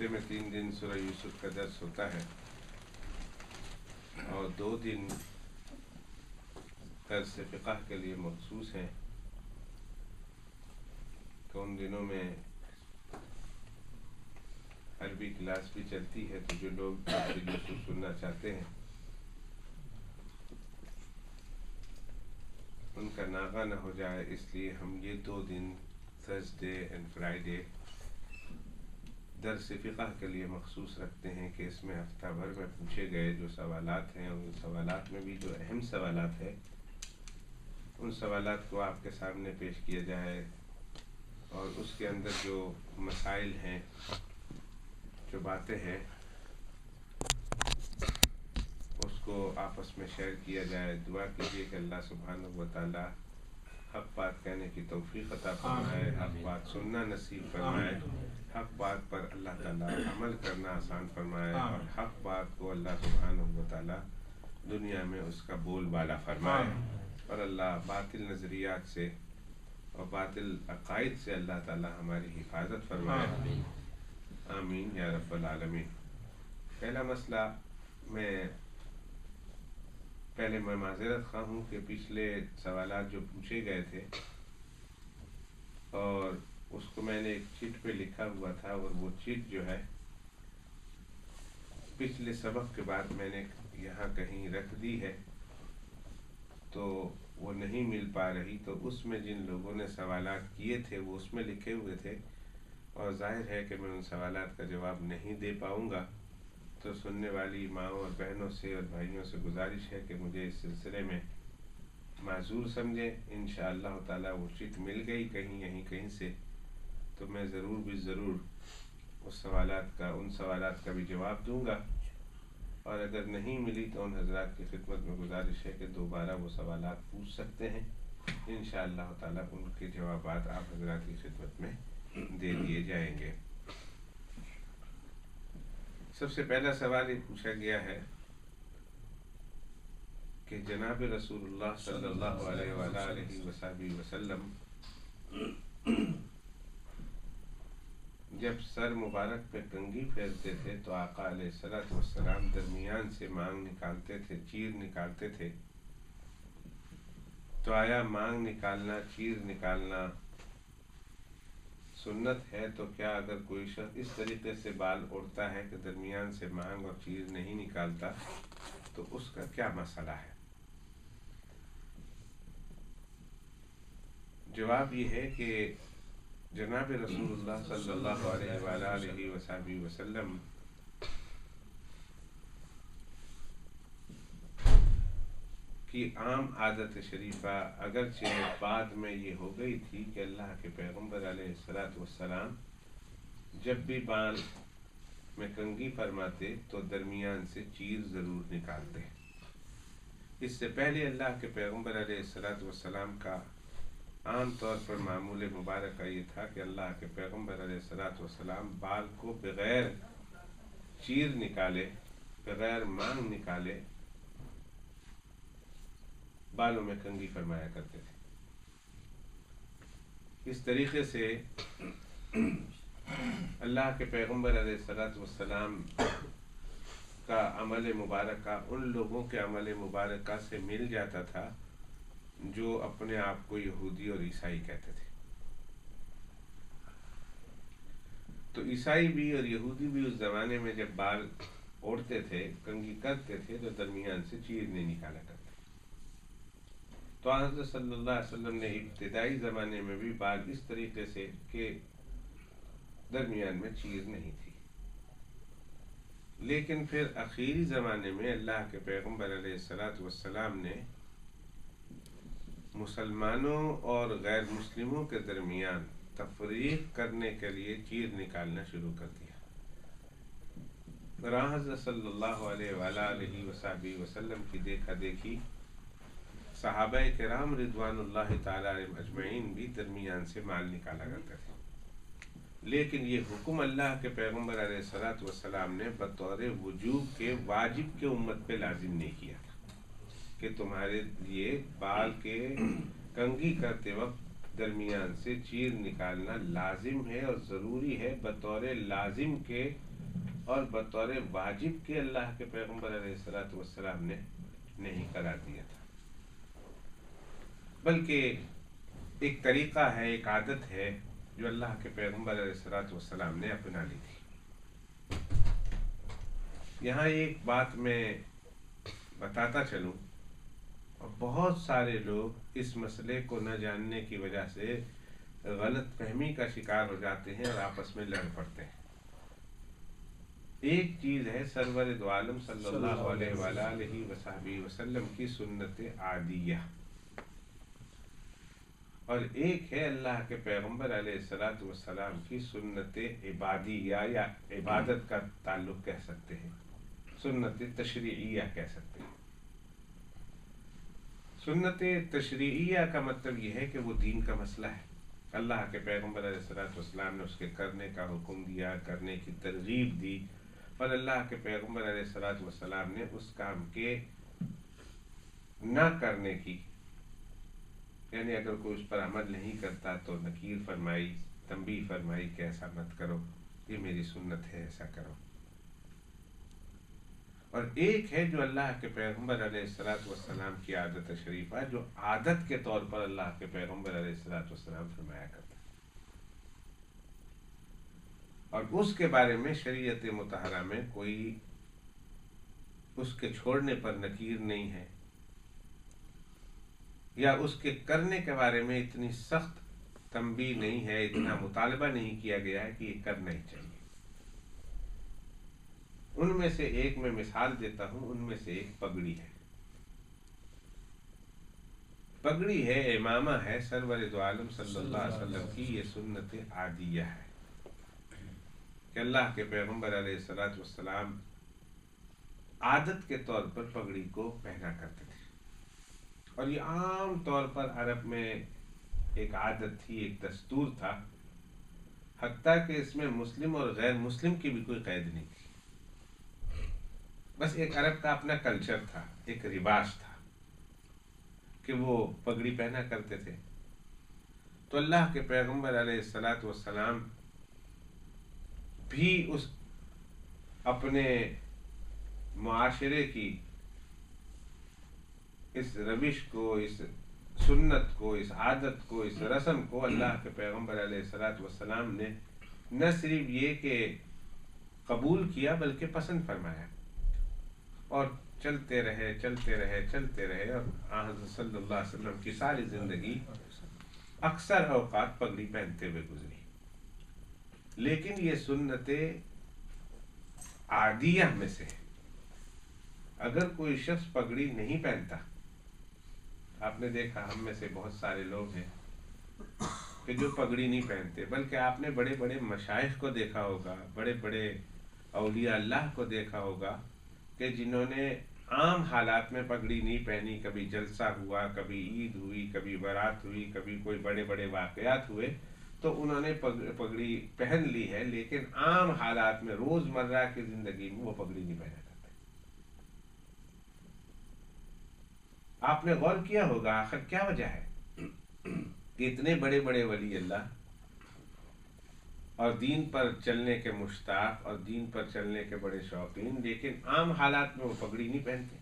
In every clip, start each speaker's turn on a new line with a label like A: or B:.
A: ہفتے میں 3 دن سورہ یوسف کا درس ہوتا ہے اور 2 دن درس فقہ کے لیے مخصوص ہیں، تو ان دنوں میں عربی کلاس بھی چلتی ہے، تو جو لوگ درس یوسف سننا چاہتے ہیں ان کا ناغہ نہ ہو جائے، اس لیے ہم یہ 2 دن تھرسڈے اینڈ فرائیڈے درس فقہ کے لیے مخصوص رکھتے ہیں کہ اس میں ہفتہ بھر میں پوچھے گئے جو سوالات ہیں، ان سوالات میں بھی جو اہم سوالات ہیں ان سوالات کو آپ کے سامنے پیش کیا جائے، اور اس کے اندر جو مسائل ہیں، جو باتیں ہیں، اس کو آپس میں شیئر کیا جائے۔ دعا کیجیے کہ اللہ سبحانہ و تعالی حق بات کہنے کی توفیق عطا فرمائے، حق بات سننا نصیب فرمائے، حق بات پر اللہ تعالیٰ عمل کرنا آسان فرمائے، اور حق بات کو اللہ سبحانہ و تعالیٰ دنیا میں اس کا بول بالا فرمائے، اور اللہ باطل نظریات سے اور باطل عقائد سے اللہ تعالیٰ ہماری حفاظت فرمائے، آمین یا رب العالمین۔ پہلا مسئلہ پہلے میں معذرت خواہ ہوں کہ پچھلے سوالات جو پوچھے گئے تھے اور اس کو میں نے ایک چٹ پہ لکھا ہوا تھا، اور وہ چٹ جو ہے پچھلے سبق کے بعد میں نے یہاں کہیں رکھ دی ہے، تو وہ نہیں مل پا رہی، تو اس میں جن لوگوں نے سوالات کیے تھے وہ اس میں لکھے ہوئے تھے، اور ظاہر ہے کہ میں ان سوالات کا جواب نہیں دے پاؤں گا، تو سننے والی ماؤں اور بہنوں سے اور بھائیوں سے گزارش ہے کہ مجھے اس سلسلے میں معذور سمجھیں۔ انشاءاللہ تعالیٰ وہ چٹ مل گئی کہیں سے تو میں ضرور ان سوالات کا بھی جواب دوں گا، اور اگر نہیں ملی تو ان حضرات کی خدمت میں گزارش ہے کہ دوبارہ وہ سوالات پوچھ سکتے ہیں، انشاءاللہ تعالیٰ ان کے جوابات آپ حضرات کی خدمت میں دے دیے جائیں گے۔ سب سے پہلا سوال یہ پوچھا گیا ہے کہ جناب رسول اللہ صلی اللہ علیہ وآلہ وسلم جب سر مبارک پہ کنگھی پھیرتے تھے تو آقا علیہ الصلوۃ والسلام درمیان سے مانگ نکالتے تھے، چیر نکالتے تھے، تو آیا مانگ نکالنا، چیر نکالنا سنت ہے؟ تو کیا اگر کوئی شخص اس طریقے سے بال اڑتا ہے کہ درمیان سے مانگ اور چیر نہیں نکالتا تو اس کا کیا مسئلہ ہے؟ جواب یہ ہے کہ جناب رسول اللہ صلی اللہ علیہ وآلہ وسلم کی عام عادت شریفہ اگرچہ بعد میں یہ ہو گئی تھی کہ اللہ کے پیغمبر علیہ الصلوۃ والسلام جب بھی بال میں کنگھی فرماتے تو درمیان سے چیر ضرور نکالتے۔ اس سے پہلے اللہ کے پیغمبر علیہ الصلوۃ والسلام کا عام طور پر معمول مبارکہ یہ تھا کہ اللہ کے پیغمبر علیہ الصلوۃ والسلام بال کو بغیر چیر نکالے، بغیر مانگ نکالے بالوں میں کنگھی فرمایا کرتے تھے۔ اس طریقے سے اللہ کے پیغمبر علیہ الصلوۃ والسلام کا عمل مبارکہ ان لوگوں کے عمل مبارکہ سے مل جاتا تھا جو اپنے آپ کو یہودی اور عیسائی کہتے تھے۔ تو عیسائی بھی اور یہودی بھی اس زمانے میں جب بال اوڑھتے تھے، کنگھی کرتے تھے، تو درمیان سے چیر نہیں نکالا کرتے۔ تو حضرت صلی اللہ علیہ وسلم نے ابتدائی زمانے میں بھی بال اس طریقے سے کہ درمیان میں چیر نہیں تھی، لیکن پھر آخری زمانے میں اللہ کے پیغمبر علیہ الصلوۃ والسلام نے مسلمانوں اور غیر مسلموں کے درمیان تفریق کرنے کے لیے چیر نکالنا شروع کر دیا۔ حضرت صلی اللہ علیہ وآلہ وسلم کی دیکھا دیکھی صحابہ کرام رضوان اللہ تعالی علیہم اجمعین بھی درمیان سے مال نکالا کرتے تھے، لیکن یہ حکم اللہ کے پیغمبر علیہ الصلوۃ والسلام نے بطور وجوب کے، واجب کے امت پہ لازم نہیں کیا تھا کہ تمہارے لیے بال کے کنگھی کرتے وقت درمیان سے چیر نکالنا لازم ہے اور ضروری ہے، بطور لازم کے اور بطور واجب کے اللہ کے پیغمبر علیہ الصلوۃ والسلام نے نہیں قرار دیا تھا، بلکہ ایک طریقہ ہے، ایک عادت ہے جو اللہ کے پیغمبر علیہ الصلوۃ والسلام نے اپنا لی تھی۔ یہاں ایک بات میں بتاتا چلوں، اور بہت سارے لوگ اس مسئلے کو نہ جاننے کی وجہ سے غلط فہمی کا شکار ہو جاتے ہیں اور آپس میں لڑ پڑتے ہیں۔ ایک چیز ہے سرور دو عالم صلی اللہ علیہ وآلہ وصحبہ وسلم کی سنت عادیہ، اور ایک ہے اللہ کے پیغمبر علیہ الصلوۃ والسلام کی سنت عبادیہ، یا عبادت کا تعلق کہہ سکتے ہیں، سنت تشریعیہ کہہ سکتے ہیں۔ سنت تشریعیہ کا مطلب یہ ہے کہ وہ دین کا مسئلہ ہے، اللہ کے پیغمبر علیہ الصلوۃ والسلام نے اس کے کرنے کا حکم دیا، کرنے کی ترغیب دی، اور اللہ کے پیغمبر علیہ الصلوۃ والسلام نے اس کام کے نہ کرنے کی، یعنی اگر کوئی اس پر عمل نہیں کرتا تو نکیر فرمائی، تنبیہ فرمائی کہ ایسا مت کرو، یہ میری سنت ہے، ایسا کرو۔ اور ایک ہے جو اللہ کے پیغمبر علیہ الصلوۃ والسلام کی عادت شریفہ، جو عادت کے طور پر اللہ کے پیغمبر علیہ الصلوۃ والسلام فرمایا کرتا ہے، اور اس کے بارے میں شریعت مطہرہ میں کوئی اس کے چھوڑنے پر نکیر نہیں ہے، یا اس کے کرنے کے بارے میں اتنی سخت تنبیہ نہیں ہے، اتنا مطالبہ نہیں کیا گیا ہے کہ یہ کرنا ہی چاہیے۔ ان میں سے ایک میں مثال دیتا ہوں، ان میں سے ایک پگڑی ہے۔ پگڑی ہے، امامہ ہے، سرور دو عالم صلی اللہ علیہ وسلم کی یہ سنت عادیہ ہے کہ اللہ کے پیغمبر علیہ الصلوۃ والسلام عادت کے طور پر پگڑی کو پہنا کرتے تھے، اور یہ عام طور پر عرب میں ایک عادت تھی، ایک دستور تھا، حتیٰ کہ اس میں مسلم اور غیر مسلم کی بھی کوئی قید نہیں تھی، بس ایک عرب کا اپنا کلچر تھا، ایک رواج تھا کہ وہ پگڑی پہنا کرتے تھے۔ تو اللہ کے پیغمبر علیہ الصلوۃ والسلام بھی اس اپنے معاشرے کی اس روش کو، اس سنت کو، اس عادت کو، اس رسم کو اللہ کے پیغمبر علیہ الصلوۃ والسلام نے نہ صرف یہ کہ قبول کیا بلکہ پسند فرمایا، اور چلتے رہے چلتے رہے چلتے رہے، اور حضرت صلی اللہ علیہ وسلم کی ساری زندگی اکثر اوقات پگڑی پہنتے ہوئے گزری۔ لیکن یہ سنت عادیہ میں سے ہے۔ اگر کوئی شخص پگڑی نہیں پہنتا، آپ نے دیکھا ہم میں سے بہت سارے لوگ ہیں کہ جو پگڑی نہیں پہنتے، بلکہ آپ نے بڑے بڑے مشائخ کو دیکھا ہوگا، بڑے بڑے اولیاء اللہ کو دیکھا ہوگا کہ جنہوں نے عام حالات میں پگڑی نہیں پہنی، کبھی جلسہ ہوا، کبھی عید ہوئی، کبھی بارات ہوئی، کبھی کوئی بڑے بڑے واقعات ہوئے تو انہوں نے پگڑی پہن لی ہے، لیکن عام حالات میں روز مرہ کی زندگی میں وہ پگڑی نہیں پہنا کرتے۔ آپ نے غور کیا ہوگا آخر کیا وجہ ہے کہ اتنے بڑے بڑے ولی اللہ اور دین پر چلنے کے مشتاق اور دین پر چلنے کے بڑے شوقین، لیکن عام حالات میں وہ پگڑی نہیں پہنتے؟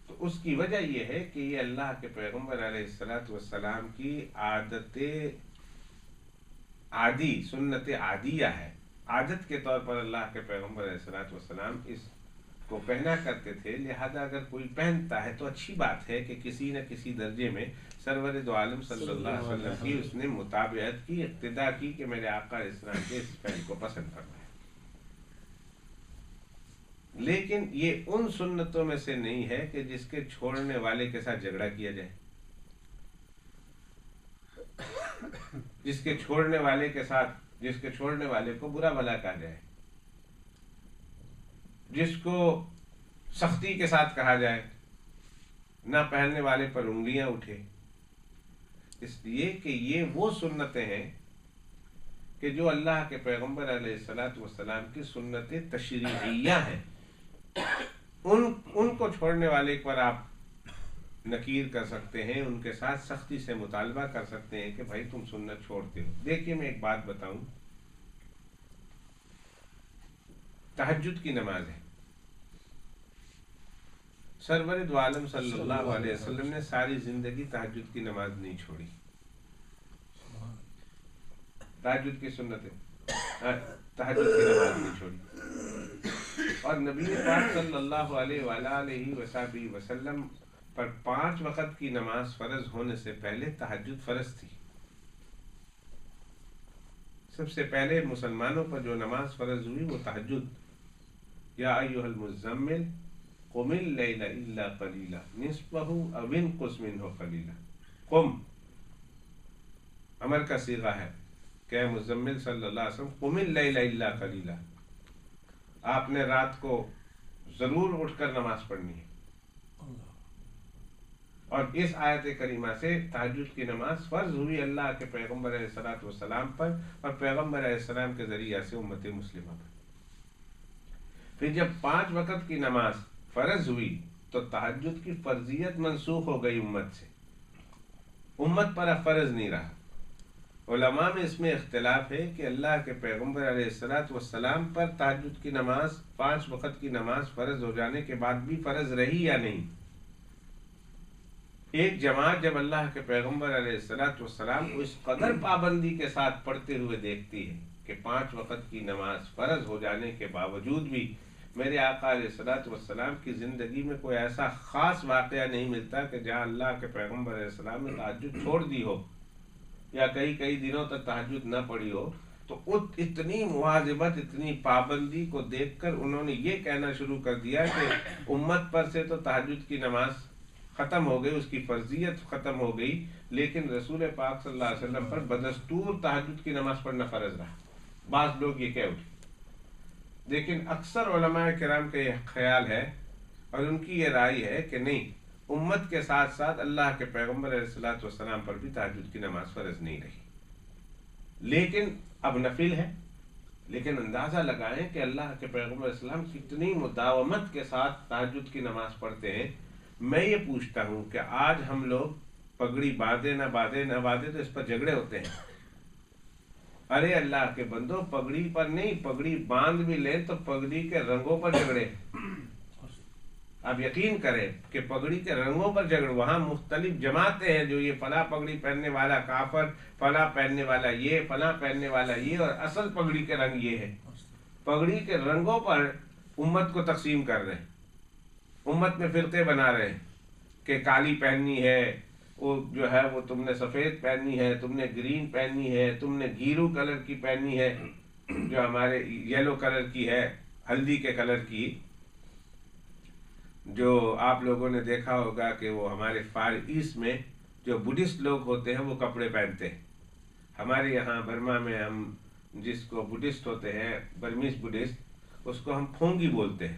A: تو اس کی وجہ یہ ہے کہ یہ اللہ کے پیغمبر علیہ الصلوۃ والسلام کی عادت عادی، سنت عادیہ ہے۔ عادت کے طور پر اللہ کے پیغمبر علیہ الصلوۃ والسلام اس کو پہنا کرتے تھے، لہذا اگر کوئی پہنتا ہے تو اچھی بات ہے کہ کسی نہ کسی درجے میں سرور دو عالم صلی اللہ علیہ وسلم کی اس نے متابعت کی، اقتداء کی کہ میرے آقا اسلام کے اس فعل کو پسند فرمایا۔ لیکن یہ ان سنتوں میں سے نہیں ہے کہ جس کے چھوڑنے والے کے ساتھ جھگڑا کیا جائے، جس کے چھوڑنے والے کو برا بھلا کہا جائے، جس کو سختی کے ساتھ کہا جائے، نہ پہننے والے پر انگلیاں اٹھے، اس لیے کہ یہ وہ سنتیں ہیں کہ جو اللہ کے پیغمبر علیہ الصلوۃ والسلام کی سنت تشریعیہ ہیں، ان کو چھوڑنے والے پر آپ نکیر کر سکتے ہیں، ان کے ساتھ سختی سے مطالبہ کر سکتے ہیں کہ بھائی تم سنت چھوڑتے ہو۔ دیکھیے میں ایک بات بتاؤں تہجد کی نماز ہے۔ سرور دو عالم صلی اللہ علیہ وسلم نے ساری زندگی تہجد کی نماز نہیں چھوڑی۔ تہجد کی سنت ہے، تہجد کی نماز نہیں چھوڑی۔ اور نبی پاک صلی اللہ علیہ وآلہ وسلم پر 5 وقت کی نماز فرض ہونے سے پہلے تہجد فرض تھی۔ سب سے پہلے مسلمانوں پر جو نماز فرض ہوئی وہ تہجد، یا ایھا المزمل قم اللیل الا قلیلا نصفہ او انقص منہ قلیلا۔ قم امر کا صیغہ ہے کہ مزمل صلی اللہ علیہ وسلم قم اللیل الا قلیلا، آپ نے رات کو ضرور اٹھ کر نماز پڑھنی ہے۔ اور اس آیت کریمہ سے تہجد کی نماز فرض ہوئی اللہ کے پیغمبر علیہ الصلوۃ والسلام پر اور پیغمبر علیہ السلام کے ذریعہ سے امت مسلمہ پر۔ پھر جب 5 وقت کی نماز فرض ہوئی تو تہجد کی فرضیت منسوخ ہو گئی امت سے، امت پر اب فرض نہیں رہا۔ علماء میں اس میں اختلاف ہے کہ اللہ کے پیغمبر علیہ الصلوۃ والسلام پر تہجد کی نماز 5 وقت کی نماز فرض ہو جانے کے بعد بھی فرض رہی یا نہیں۔ ایک جماعت جب اللہ کے پیغمبر علیہ الصلوۃ والسلام کو اس قدر پابندی کے ساتھ پڑھتے ہوئے دیکھتی ہے کہ 5 وقت کی نماز فرض ہو جانے کے باوجود بھی میرے آقا علیہ الصلوۃ والسلام کی زندگی میں کوئی ایسا خاص واقعہ نہیں ملتا کہ جہاں اللہ کے پیغمبر علیہ السلام نے تہجد چھوڑ دی ہو یا کئی دنوں تک تہجد نہ پڑھی ہو، تو اتنی مواظبت، اتنی پابندی کو دیکھ کر انہوں نے یہ کہنا شروع کر دیا کہ امت پر سے تو تہجد کی نماز ختم ہو گئی، اس کی فرضیت ختم ہو گئی، لیکن رسول پاک صلی اللہ علیہ وسلم پر بدستور تہجد کی نماز پڑھنا فرض رہا۔ بعض لوگ یہ کہہ اٹھے، لیکن اکثر علماء کرام کا یہ خیال ہے اور ان کی یہ رائے ہے کہ نہیں، امت کے ساتھ ساتھ اللہ کے پیغمبر علیہ الصلوۃ والسلام پر بھی تہجد کی نماز فرض نہیں رہی، لیکن اب نفل ہے۔ لیکن اندازہ لگائیں کہ اللہ کے پیغمبر علیہ السلام کتنی مداومت کے ساتھ تہجد کی نماز پڑھتے ہیں۔ میں یہ پوچھتا ہوں کہ آج ہم لوگ پگڑی باندھے نہ باندھے تو اس پر جھگڑے ہوتے ہیں۔ ارے اللہ کے بندو، پگڑی پر نہیں، پگڑی باندھ بھی لیں تو پگڑی کے رنگوں پر جھگڑے۔ آپ یقین کریں کہ پگڑی کے رنگوں پر جھگڑے، وہاں مختلف جماعتیں ہیں جو یہ فلاں پگڑی پہننے والا کافر، فلاں پہننے والا یہ، فلاں پہننے والا یہ، اور اصل پگڑی کے رنگ یہ ہے۔ پگڑی کے رنگوں پر امت کو تقسیم کر رہے ہیں، امت میں فرقے بنا رہے ہیں کہ کالی پہننی ہے، وہ جو ہے وہ تم نے سفید پہننی ہے، تم نے گرین پہننی ہے، تم نے گیرو کلر کی پہننی ہے، جو ہمارے یلو کلر کی ہے، ہلدی کے کلر کی، جو آپ لوگوں نے دیکھا ہوگا کہ وہ ہمارے فار ایسٹ میں جو بدھسٹ لوگ ہوتے ہیں وہ کپڑے پہنتے ہیں۔ ہمارے یہاں برما میں ہم جس کو بدھسٹ ہوتے ہیں، برمیز بدھسٹ، اس کو ہم پھونگی بولتے ہیں،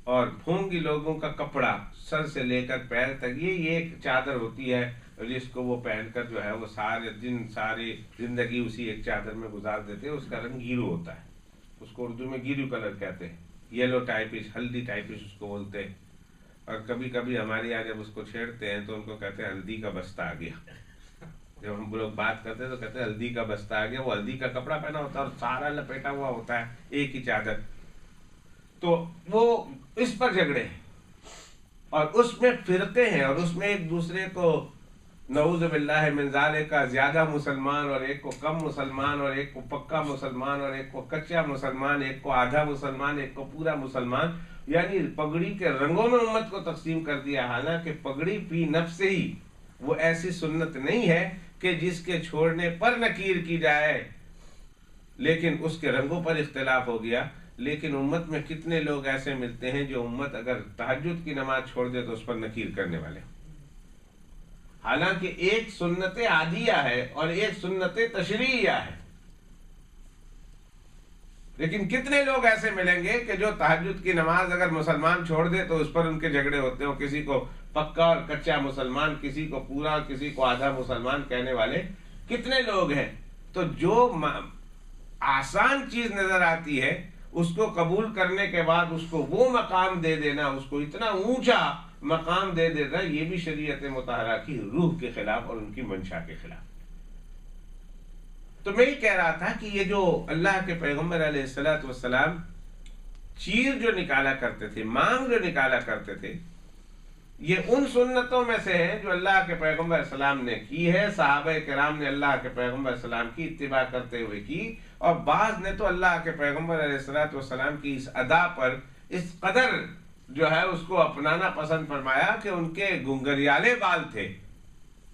A: اور پھونگی لوگوں کا کپڑا سر سے لے کر پیر تک یہ ایک چادر ہوتی ہے جس کو وہ پہن کر جو ہے وہ ساری زندگی اسی ایک چادر میں گزار دیتے ہیں۔ اس کا رنگ گیرو ہوتا ہے، اس کو اردو میں گیرو کلر کہتے ہیں، یلو ٹائپش، ہلدی ٹائپش اس کو بولتے ہیں۔ اور کبھی کبھی ہمارے یہاں جب اس کو چھیڑتے ہیں تو ان کو کہتے ہیں ہلدی کا بستہ آ گیا۔ جب ہم لوگ بات کرتے ہیں تو کہتے ہیں ہلدی کا بستہ آ گیا، وہ ہلدی کا کپڑا پہنا ہوتا ہے اور سارا لپیٹا ہوا ہوتا ہے ایک ہی چادر۔ تو وہ اس پر جھگڑے ہیں اور اس میں فرقے ہیں، اور اس میں ایک دوسرے کو نعوذ باللہ من ذالک کا زیادہ مسلمان اور ایک کو کم مسلمان، اور ایک کو پکا مسلمان اور ایک کو کچا مسلمان، ایک کو آدھا مسلمان، ایک کو پورا مسلمان، یعنی پگڑی کے رنگوں میں امت کو تقسیم کر دیا۔ حالانکہ پگڑی فی نفس ہی وہ ایسی سنت نہیں ہے کہ جس کے چھوڑنے پر نکیر کی جائے، لیکن اس کے رنگوں پر اختلاف ہو گیا۔ لیکن امت میں کتنے لوگ ایسے ملتے ہیں جو امت اگر تہجد کی نماز چھوڑ دے تو اس پر نکیر کرنے والے، حالانکہ ایک سنت عادیہ ہے اور ایک سنت تشریعیہ ہے۔ لیکن کتنے لوگ ایسے ملیں گے کہ جو تہجد کی نماز اگر مسلمان چھوڑ دے تو اس پر ان کے جھگڑے ہوتے ہیں، کسی کو پکا اور کچا مسلمان، کسی کو پورا، کسی کو آدھا مسلمان کہنے والے کتنے لوگ ہیں۔ تو جو آسان چیز نظر آتی ہے اس کو قبول کرنے کے بعد اس کو وہ مقام دے دینا، اس کو اتنا اونچا مقام دے دینا، یہ بھی شریعت مطہرہ کی روح کے خلاف اور ان کی منشا کے خلاف۔ تو میں یہ کہہ رہا تھا کہ یہ جو اللہ کے پیغمبر علیہ الصلوۃ والسلام چیر جو نکالا کرتے تھے، مانگ جو نکالا کرتے تھے، یہ ان سنتوں میں سے ہے جو اللہ کے پیغمبر السلام نے کی ہے، صحابہ کرام نے اللہ کے پیغمبر السلام کی اتباع کرتے ہوئے کی، اور بعض نے تو اللہ کے پیغمبر علیہ السلام کی اس ادا پر اس قدر جو ہے اس کو اپنانا پسند فرمایا کہ ان کے گنگریالے بال تھے،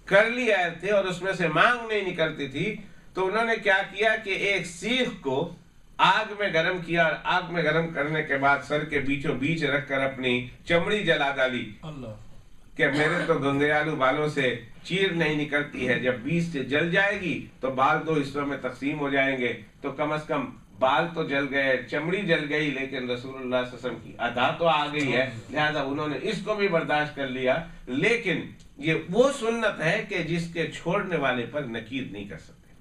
A: کرلی ہیئر تھے، اور اس میں سے مانگ نہیں نکلتی تھی، تو انہوں نے کیا کیا کہ ایک سیخ کو آگ میں گرم کیا، اور آگ میں گرم کرنے کے بعد سر کے بیچوں بیچ رکھ کر اپنی چمڑی جلا ڈالی کہ میرے تو گنگریالو بالوں سے چیر نہیں نکلتی ہے، جب بیچ سے جل جائے گی تو بال دو حصوں میں تقسیم ہو جائیں گے، تو کم از کم بال تو جل گئے، چمڑی جل گئی، لیکن رسول اللہ صلی اللہ علیہ وسلم کی ادا تو آ گئی ہے، لہذا انہوں نے اس کو بھی برداشت کر لیا۔ لیکن یہ وہ سنت ہے کہ جس کے چھوڑنے والے پر نکیر نہیں کر سکتے،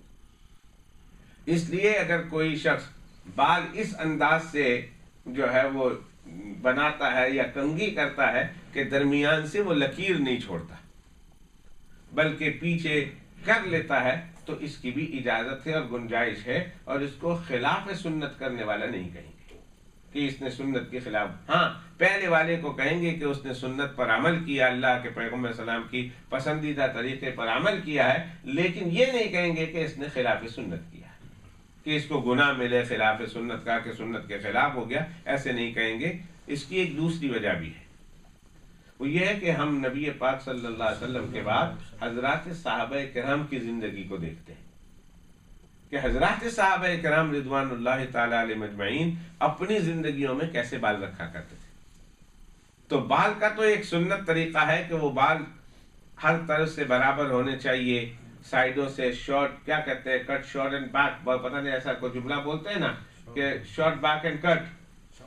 A: اس لیے اگر کوئی شخص بال اس انداز سے جو ہے وہ بناتا ہے یا کنگھی کرتا ہے کہ درمیان سے وہ لکیر نہیں چھوڑتا بلکہ پیچھے کر لیتا ہے، تو اس کی بھی اجازت ہے اور گنجائش ہے، اور اس کو خلاف سنت کرنے والا نہیں کہیں گے کہ اس نے سنت کے خلاف، ہاں پہلے والے کو کہیں گے کہ اس نے سنت پر عمل کیا، اللہ کے پیغمبر السلام کی پسندیدہ طریقے پر عمل کیا ہے، لیکن یہ نہیں کہیں گے کہ اس نے خلاف سنت کیا ہے، کہ اس کو گناہ ملے خلاف سنت کا، کہ سنت کے خلاف ہو گیا، ایسے نہیں کہیں گے۔ اس کی ایک دوسری وجہ بھی ہے، وہ یہ ہے کہ ہم نبی پاک صلی اللہ علیہ وسلم کے بعد حضرات صحابہ کرام کی زندگی کو دیکھتے ہیں کہ حضرات صحابہ کرام رضوان اللہ تعالی علیہ مجمعین اپنی زندگیوں میں کیسے بال رکھا کرتے تھے۔ تو بال کا تو ایک سنت طریقہ ہے کہ وہ بال ہر طرف سے برابر ہونے چاہیے، سائیڈوں سے شارٹ، کیا کہتے ہیں، کٹ شارٹ اینڈ بیک، پتہ نہیں ایسا کوئی جملہ بولتے ہیں نا کہ short back and cut,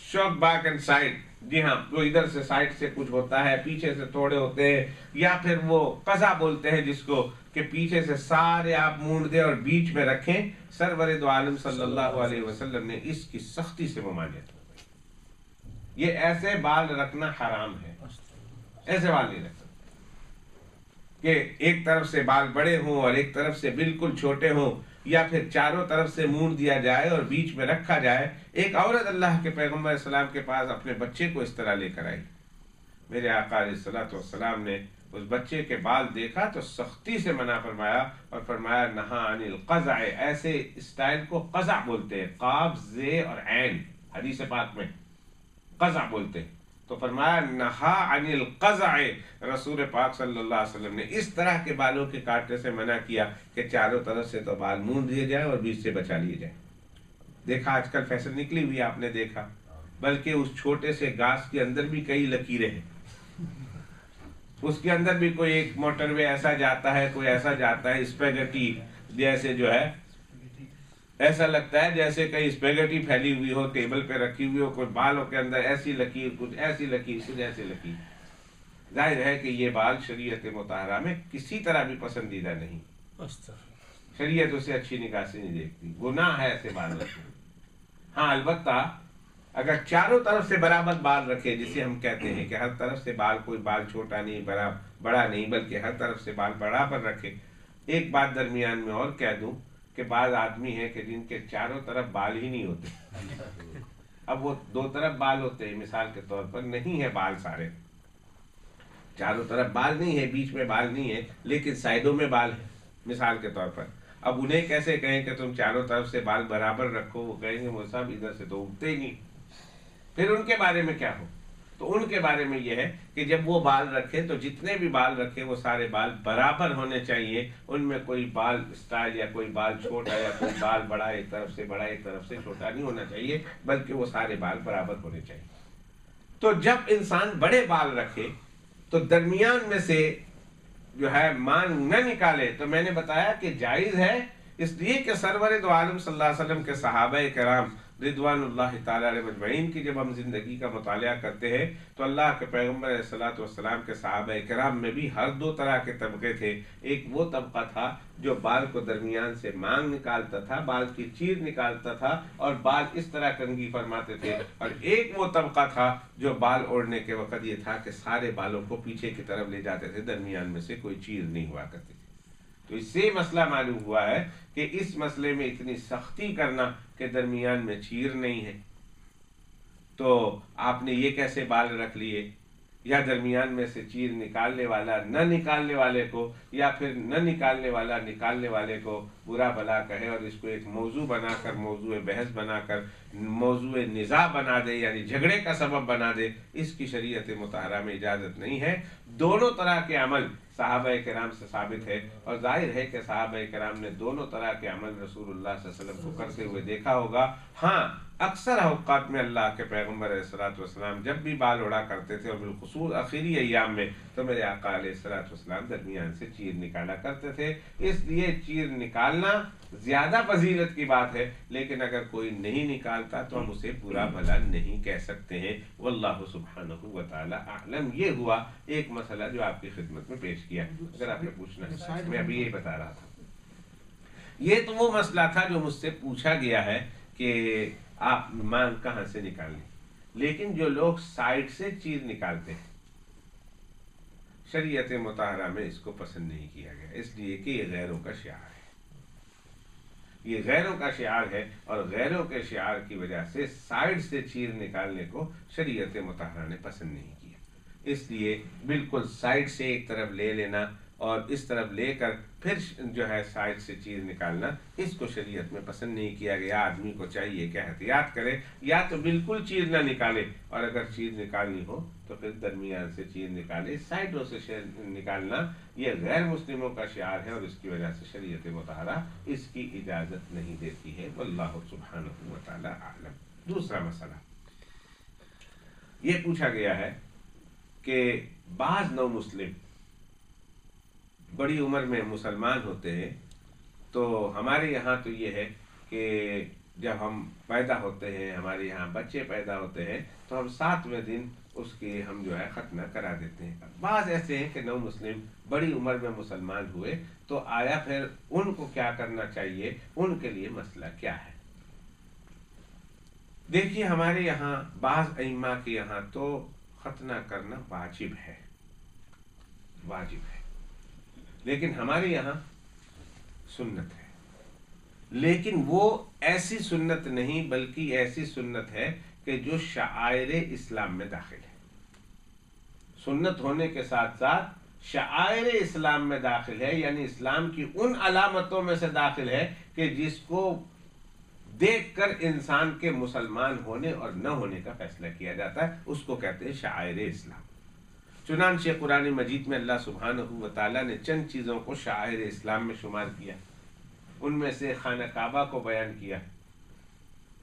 A: short back and side, جی ہاں، وہ ادھر سے سائڈ سے کچھ ہوتا ہے، پیچھے سے تھوڑے ہوتے ہیں، یا پھر وہ قضا بولتے ہیں جس کو، کہ پیچھے سے سارے آپ مونڈ دیں اور بیچ میں رکھیں۔ سرور دو عالم صلی اللہ علیہ وسلم نے اس کی سختی سے ممانعت کی، یہ ایسے بال رکھنا حرام ہے، ایسے بال نہیں رکھ سکتے کہ ایک طرف سے بال بڑے ہوں اور ایک طرف سے بالکل چھوٹے ہوں، یا پھر چاروں طرف سے مونڈ دیا جائے اور بیچ میں رکھا جائے۔ ایک عورت اللہ کے پیغمبر السلام کے پاس اپنے بچے کو اس طرح لے کر آئی، میرے آقا علیہ الصلوۃ والسلام نے اس بچے کے بال دیکھا تو سختی سے منع فرمایا، اور فرمایا نہا عن القزع، ایسے اسٹائل کو قزع بولتے ہیں، قاف زے اور عین، حدیث پاک میں قزع بولتے ہیں، تو فرمایا نہا عن القزع، رسول پاک صلی اللہ علیہ وسلم نے اس طرح کے بالوں کے کاٹنے سے منع کیا کہ چاروں طرف سے تو بال مونڈ دیے جائے اور بیچ سے بچا لیے جائے۔ دیکھا آج کل فیشن نکلی ہوئی، آپ نے دیکھا، بلکہ اس چھوٹے سے گاس کے اندر بھی کئی لکیریں ہیں، اس کے اندر بھی کوئی ایک موٹر وے ایسا جاتا ہے، کوئی ایسا جاتا ہے، اسپیگٹی جیسے جو ہے، ایسا لگتا ہے جیسے کئی اسپیگٹی پھیلی ہوئی ہو، ٹیبل پہ رکھی ہوئی ہو، کوئی بالوں کے اندر ایسی لکیر، کچھ ایسی لکیر، کچھ ایسی لکیر۔ ظاہر ہے کہ یہ بال شریعت مطہرہ میں کسی طرح بھی پسندیدہ نہیں، شریعت اسے اچھی نگاہ سے نہیں دیکھتی، گناہ ہے ایسے بال رکھنا۔ ہاں البتہ اگر چاروں طرف سے برابر بال رکھے، جسے ہم کہتے ہیں کہ ہر طرف سے بال، کوئی بال چھوٹا نہیں، بڑا نہیں، بلکہ ہر طرف سے بال برابر رکھے۔ ایک بات درمیان میں اور کہہ دوں کہ بعض آدمی ہیں کہ جن کے چاروں طرف بال ہی نہیں ہوتے، اب وہ دو طرف بال ہوتے ہیں، مثال کے طور پر نہیں ہے بال سارے، چاروں طرف بال نہیں ہے، بیچ میں بال نہیں ہے، لیکن سائڈوں میں بال ہے مثال کے طور پر، اب انہیں کیسے کہیں کہ تم چاروں طرف سے بال برابر رکھو؟ وہ کہیں گے وہ صاحب ادھر سے تو اگتے ہی نہیں، پھر ان کے بارے میں کیا ہو؟ تو ان کے بارے میں یہ ہے کہ جب وہ بال رکھے تو جتنے بھی بال رکھے وہ سارے بال برابر ہونے چاہیے، ان میں کوئی بال اسٹائل یا کوئی بال چھوٹا یا کوئی بال بڑا ایک طرف سے بڑا ایک طرف سے چھوٹا نہیں ہونا چاہیے، بلکہ وہ سارے بال برابر ہونے چاہیے۔ تو جب انسان بڑے بال رکھے تو درمیان میں سے جو ہے مانگ نہ نکالے، تو میں نے بتایا کہ جائز ہے، اس لیے کہ سرور دو عالم صلی اللہ علیہ وسلم کے صحابہ کرام رضوان اللہ تعالی علیہ مجمعین کی جب ہم زندگی کا مطالعہ کرتے ہیں تو اللہ کے پیغمبر علیہ الصلوۃ والسلام کے صحابہ کرام میں بھی ہر دو طرح کے طبقے تھے۔ ایک وہ طبقہ تھا جو بال کو درمیان سے مانگ نکالتا تھا، بال کی چیر نکالتا تھا اور بال اس طرح کنگھی فرماتے تھے، اور ایک وہ طبقہ تھا جو بال اوڑھنے کے وقت یہ تھا کہ سارے بالوں کو پیچھے کی طرف لے جاتے تھے، درمیان میں سے کوئی چیر نہیں ہوا کرتی تھی۔ تو اس سے مسئلہ معلوم ہوا ہے کہ اس مسئلے میں اتنی سختی کرنا کہ درمیان میں چیر نہیں ہے، تو آپ نے یہ کیسے بال رکھ لیے، یا درمیان میں سے چیر نکالنے والا نہ نکالنے والے کو، یا پھر نہ نکالنے والا نکالنے والے کو برا بھلا کہے اور اس کو ایک موضوع بنا کر، موضوع بحث بنا کر، موضوع نزاع بنا دے، یعنی جھگڑے کا سبب بنا دے، اس کی شریعت مطہرہ میں اجازت نہیں ہے۔ دونوں طرح کے عمل صحابہ کرام سے ثابت ہے، اور ظاہر ہے کہ صحابہ کرام نے دونوں طرح کے عمل رسول اللہ صلی اللہ علیہ وسلم کو کرتے ہوئے دیکھا ہوگا۔ ہاں، اکثر اوقات میں اللہ کے پیغمبر علیہ الصلوۃ والسلام جب بھی بال اڑا کرتے تھے، اور بالخصوص آخری ایام میں، تو میرے آقا علیہ الصلوۃ والسلام درمیان سے چیر نکالا کرتے تھے۔ اس لیے چیر نکالنا زیادہ فضیلت کی بات ہے، لیکن اگر کوئی نہیں نکالتا تو ہم اسے برا بھلا نہیں کہہ سکتے ہیں۔ واللہ سبحانہ و تعالی اعلم۔ یہ ہوا ایک مسئلہ جو آپ کی خدمت میں پیش کیا۔ اگر آپ نے پوچھنا ہے، میں ابھی یہی بتا رہا تھا۔ یہ تو وہ مسئلہ تھا جو مجھ سے پوچھا گیا ہے کہ آپ مانگ کہاں سے نکال لیں، لیکن جو لوگ سائڈ سے چیر نکالتے ہیں، شریعت مطہرہ میں اس کو پسند نہیں کیا گیا، اس لیے کہ یہ غیروں کا شعار ہے، یہ غیروں کا شعار ہے، اور غیروں کے شعار کی وجہ سے سائڈ سے چیر نکالنے کو شریعت مطہرہ نے پسند نہیں کیا۔ اس لیے بالکل سائڈ سے ایک طرف لے لینا اور اس طرف لے کر پھر جو ہے سائڈ سے چیر نکالنا، اس کو شریعت میں پسند نہیں کیا گیا۔ آدمی کو چاہیے کہ احتیاط کرے، یا تو بالکل چیر نہ نکالے، اور اگر چیر نکالنی ہو تو پھر درمیان سے چیر نکالے، سائڈوں سے نکالنا یہ غیر مسلموں کا شعار ہے، اور اس کی وجہ سے شریعت مطہرہ اس کی اجازت نہیں دیتی ہے۔ واللہ سبحانہ و تعالی اعلم۔ دوسرا مسئلہ یہ پوچھا گیا ہے کہ بعض نو مسلم بڑی عمر میں مسلمان ہوتے ہیں، تو ہمارے یہاں تو یہ ہے کہ جب ہم پیدا ہوتے ہیں، ہمارے یہاں بچے پیدا ہوتے ہیں، تو ہم 7ویں دن اس کی ہم جو ہے ختنہ کرا دیتے ہیں۔ بعض ایسے ہیں کہ نو مسلم بڑی عمر میں مسلمان ہوئے، تو آیا پھر ان کو کیا کرنا چاہیے، ان کے لیے مسئلہ کیا ہے؟ دیکھیے، ہمارے یہاں بعض ائمہ کے یہاں تو ختنہ کرنا واجب ہے، واجب ہے، لیکن ہمارے یہاں سنت ہے، لیکن وہ ایسی سنت نہیں، بلکہ ایسی سنت ہے کہ جو شعائر اسلام میں داخل ہے۔ سنت ہونے کے ساتھ ساتھ شعائر اسلام میں داخل ہے، یعنی اسلام کی ان علامتوں میں سے داخل ہے کہ جس کو دیکھ کر انسان کے مسلمان ہونے اور نہ ہونے کا فیصلہ کیا جاتا ہے، اس کو کہتے ہیں شعائر اسلام۔ چنانچہ قرآن مجید میں اللہ سبحانہ و تعالیٰ نے چند چیزوں کو شعائر اسلام میں شمار کیا، ان میں سے خانہ کعبہ کو بیان کیا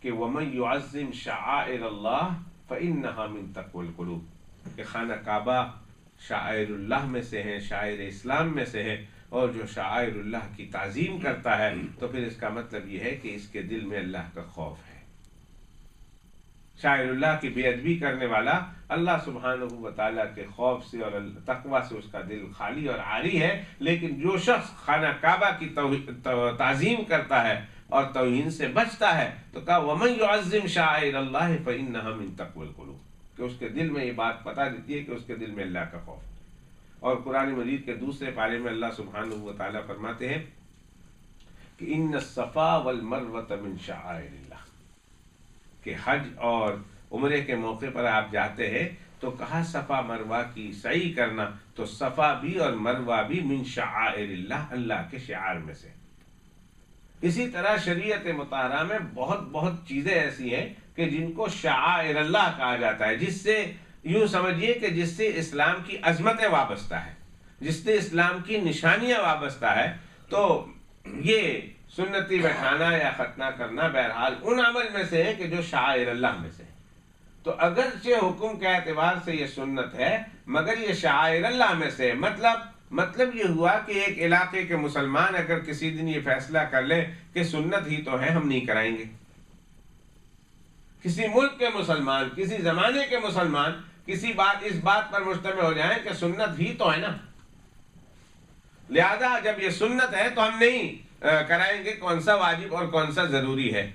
A: کہ وَمَن يُعَظِّمْ شَعَائِرَ اللَّهِ فَإِنَّهَا مِن تَقْوَى الْقُلُوبِ، کہ خانہ کعبہ شعائر اللہ میں سے ہیں، شعائر اسلام میں سے ہے، اور جو شعائر اللہ کی تعظیم کرتا ہے تو پھر اس کا مطلب یہ ہے کہ اس کے دل میں اللہ کا خوف ہے۔ شاعر اللہ کی بے ادبی کرنے والا اللہ سبحانہ و تعالیٰ کے خوف سے اور تقوی سے اس کا دل خالی اور عاری ہے، لیکن جو شخص خانہ کعبہ کی تعظیم کرتا ہے اور توہین سے بچتا ہے تو کہا وَمَن يُعَظِّمْ شَعَائِرَ اللَّهِ فَإِنَّهَا مِن تَقْوَى الْقُلُوبِ، کہ اس کے دل میں یہ بات پتہ دیتی ہے کہ اس کے دل میں اللہ کا خوف ہے۔ اور قرآن مجید کے دوسرے پارے میں اللہ سبحانہ و تعالیٰ فرماتے ہیں کہ ان الصفا والمروۃ من شعائر اللہ، کہ حج اور عمرے کے موقع پر آپ جاتے ہیں تو کہا صفا مروہ کی سعی کرنا، تو صفا بھی اور مروہ بھی من شعائر اللہ، اللہ کے شعار میں سے۔ اسی طرح شریعت مطہرہ میں بہت چیزیں ایسی ہیں کہ جن کو شعائر اللہ کہا جاتا ہے، جس سے یوں سمجھیے کہ جس سے اسلام کی عظمتیں وابستہ ہے، جس سے اسلام کی نشانیاں وابستہ ہے۔ تو یہ سنتی بیٹھانا یا ختنہ کرنا بہرحال ان عمل میں سے ہے کہ جو شعائر اللہ میں سے ہے۔ تو اگرچہ حکم کے اعتبار سے یہ سنت ہے، مگر یہ شعائر اللہ میں سے ہے۔ مطلب یہ ہوا کہ ایک علاقے کے مسلمان اگر کسی دن یہ فیصلہ کر لیں کہ سنت ہی تو ہے، ہم نہیں کرائیں گے، کسی ملک کے مسلمان، کسی زمانے کے مسلمان اس بات پر مجتمع ہو جائیں کہ سنت ہی تو ہے نا، لہذا جب یہ سنت ہے تو ہم نہیں کرائیں گے، کون سا واجب اور کون سا ضروری ہے،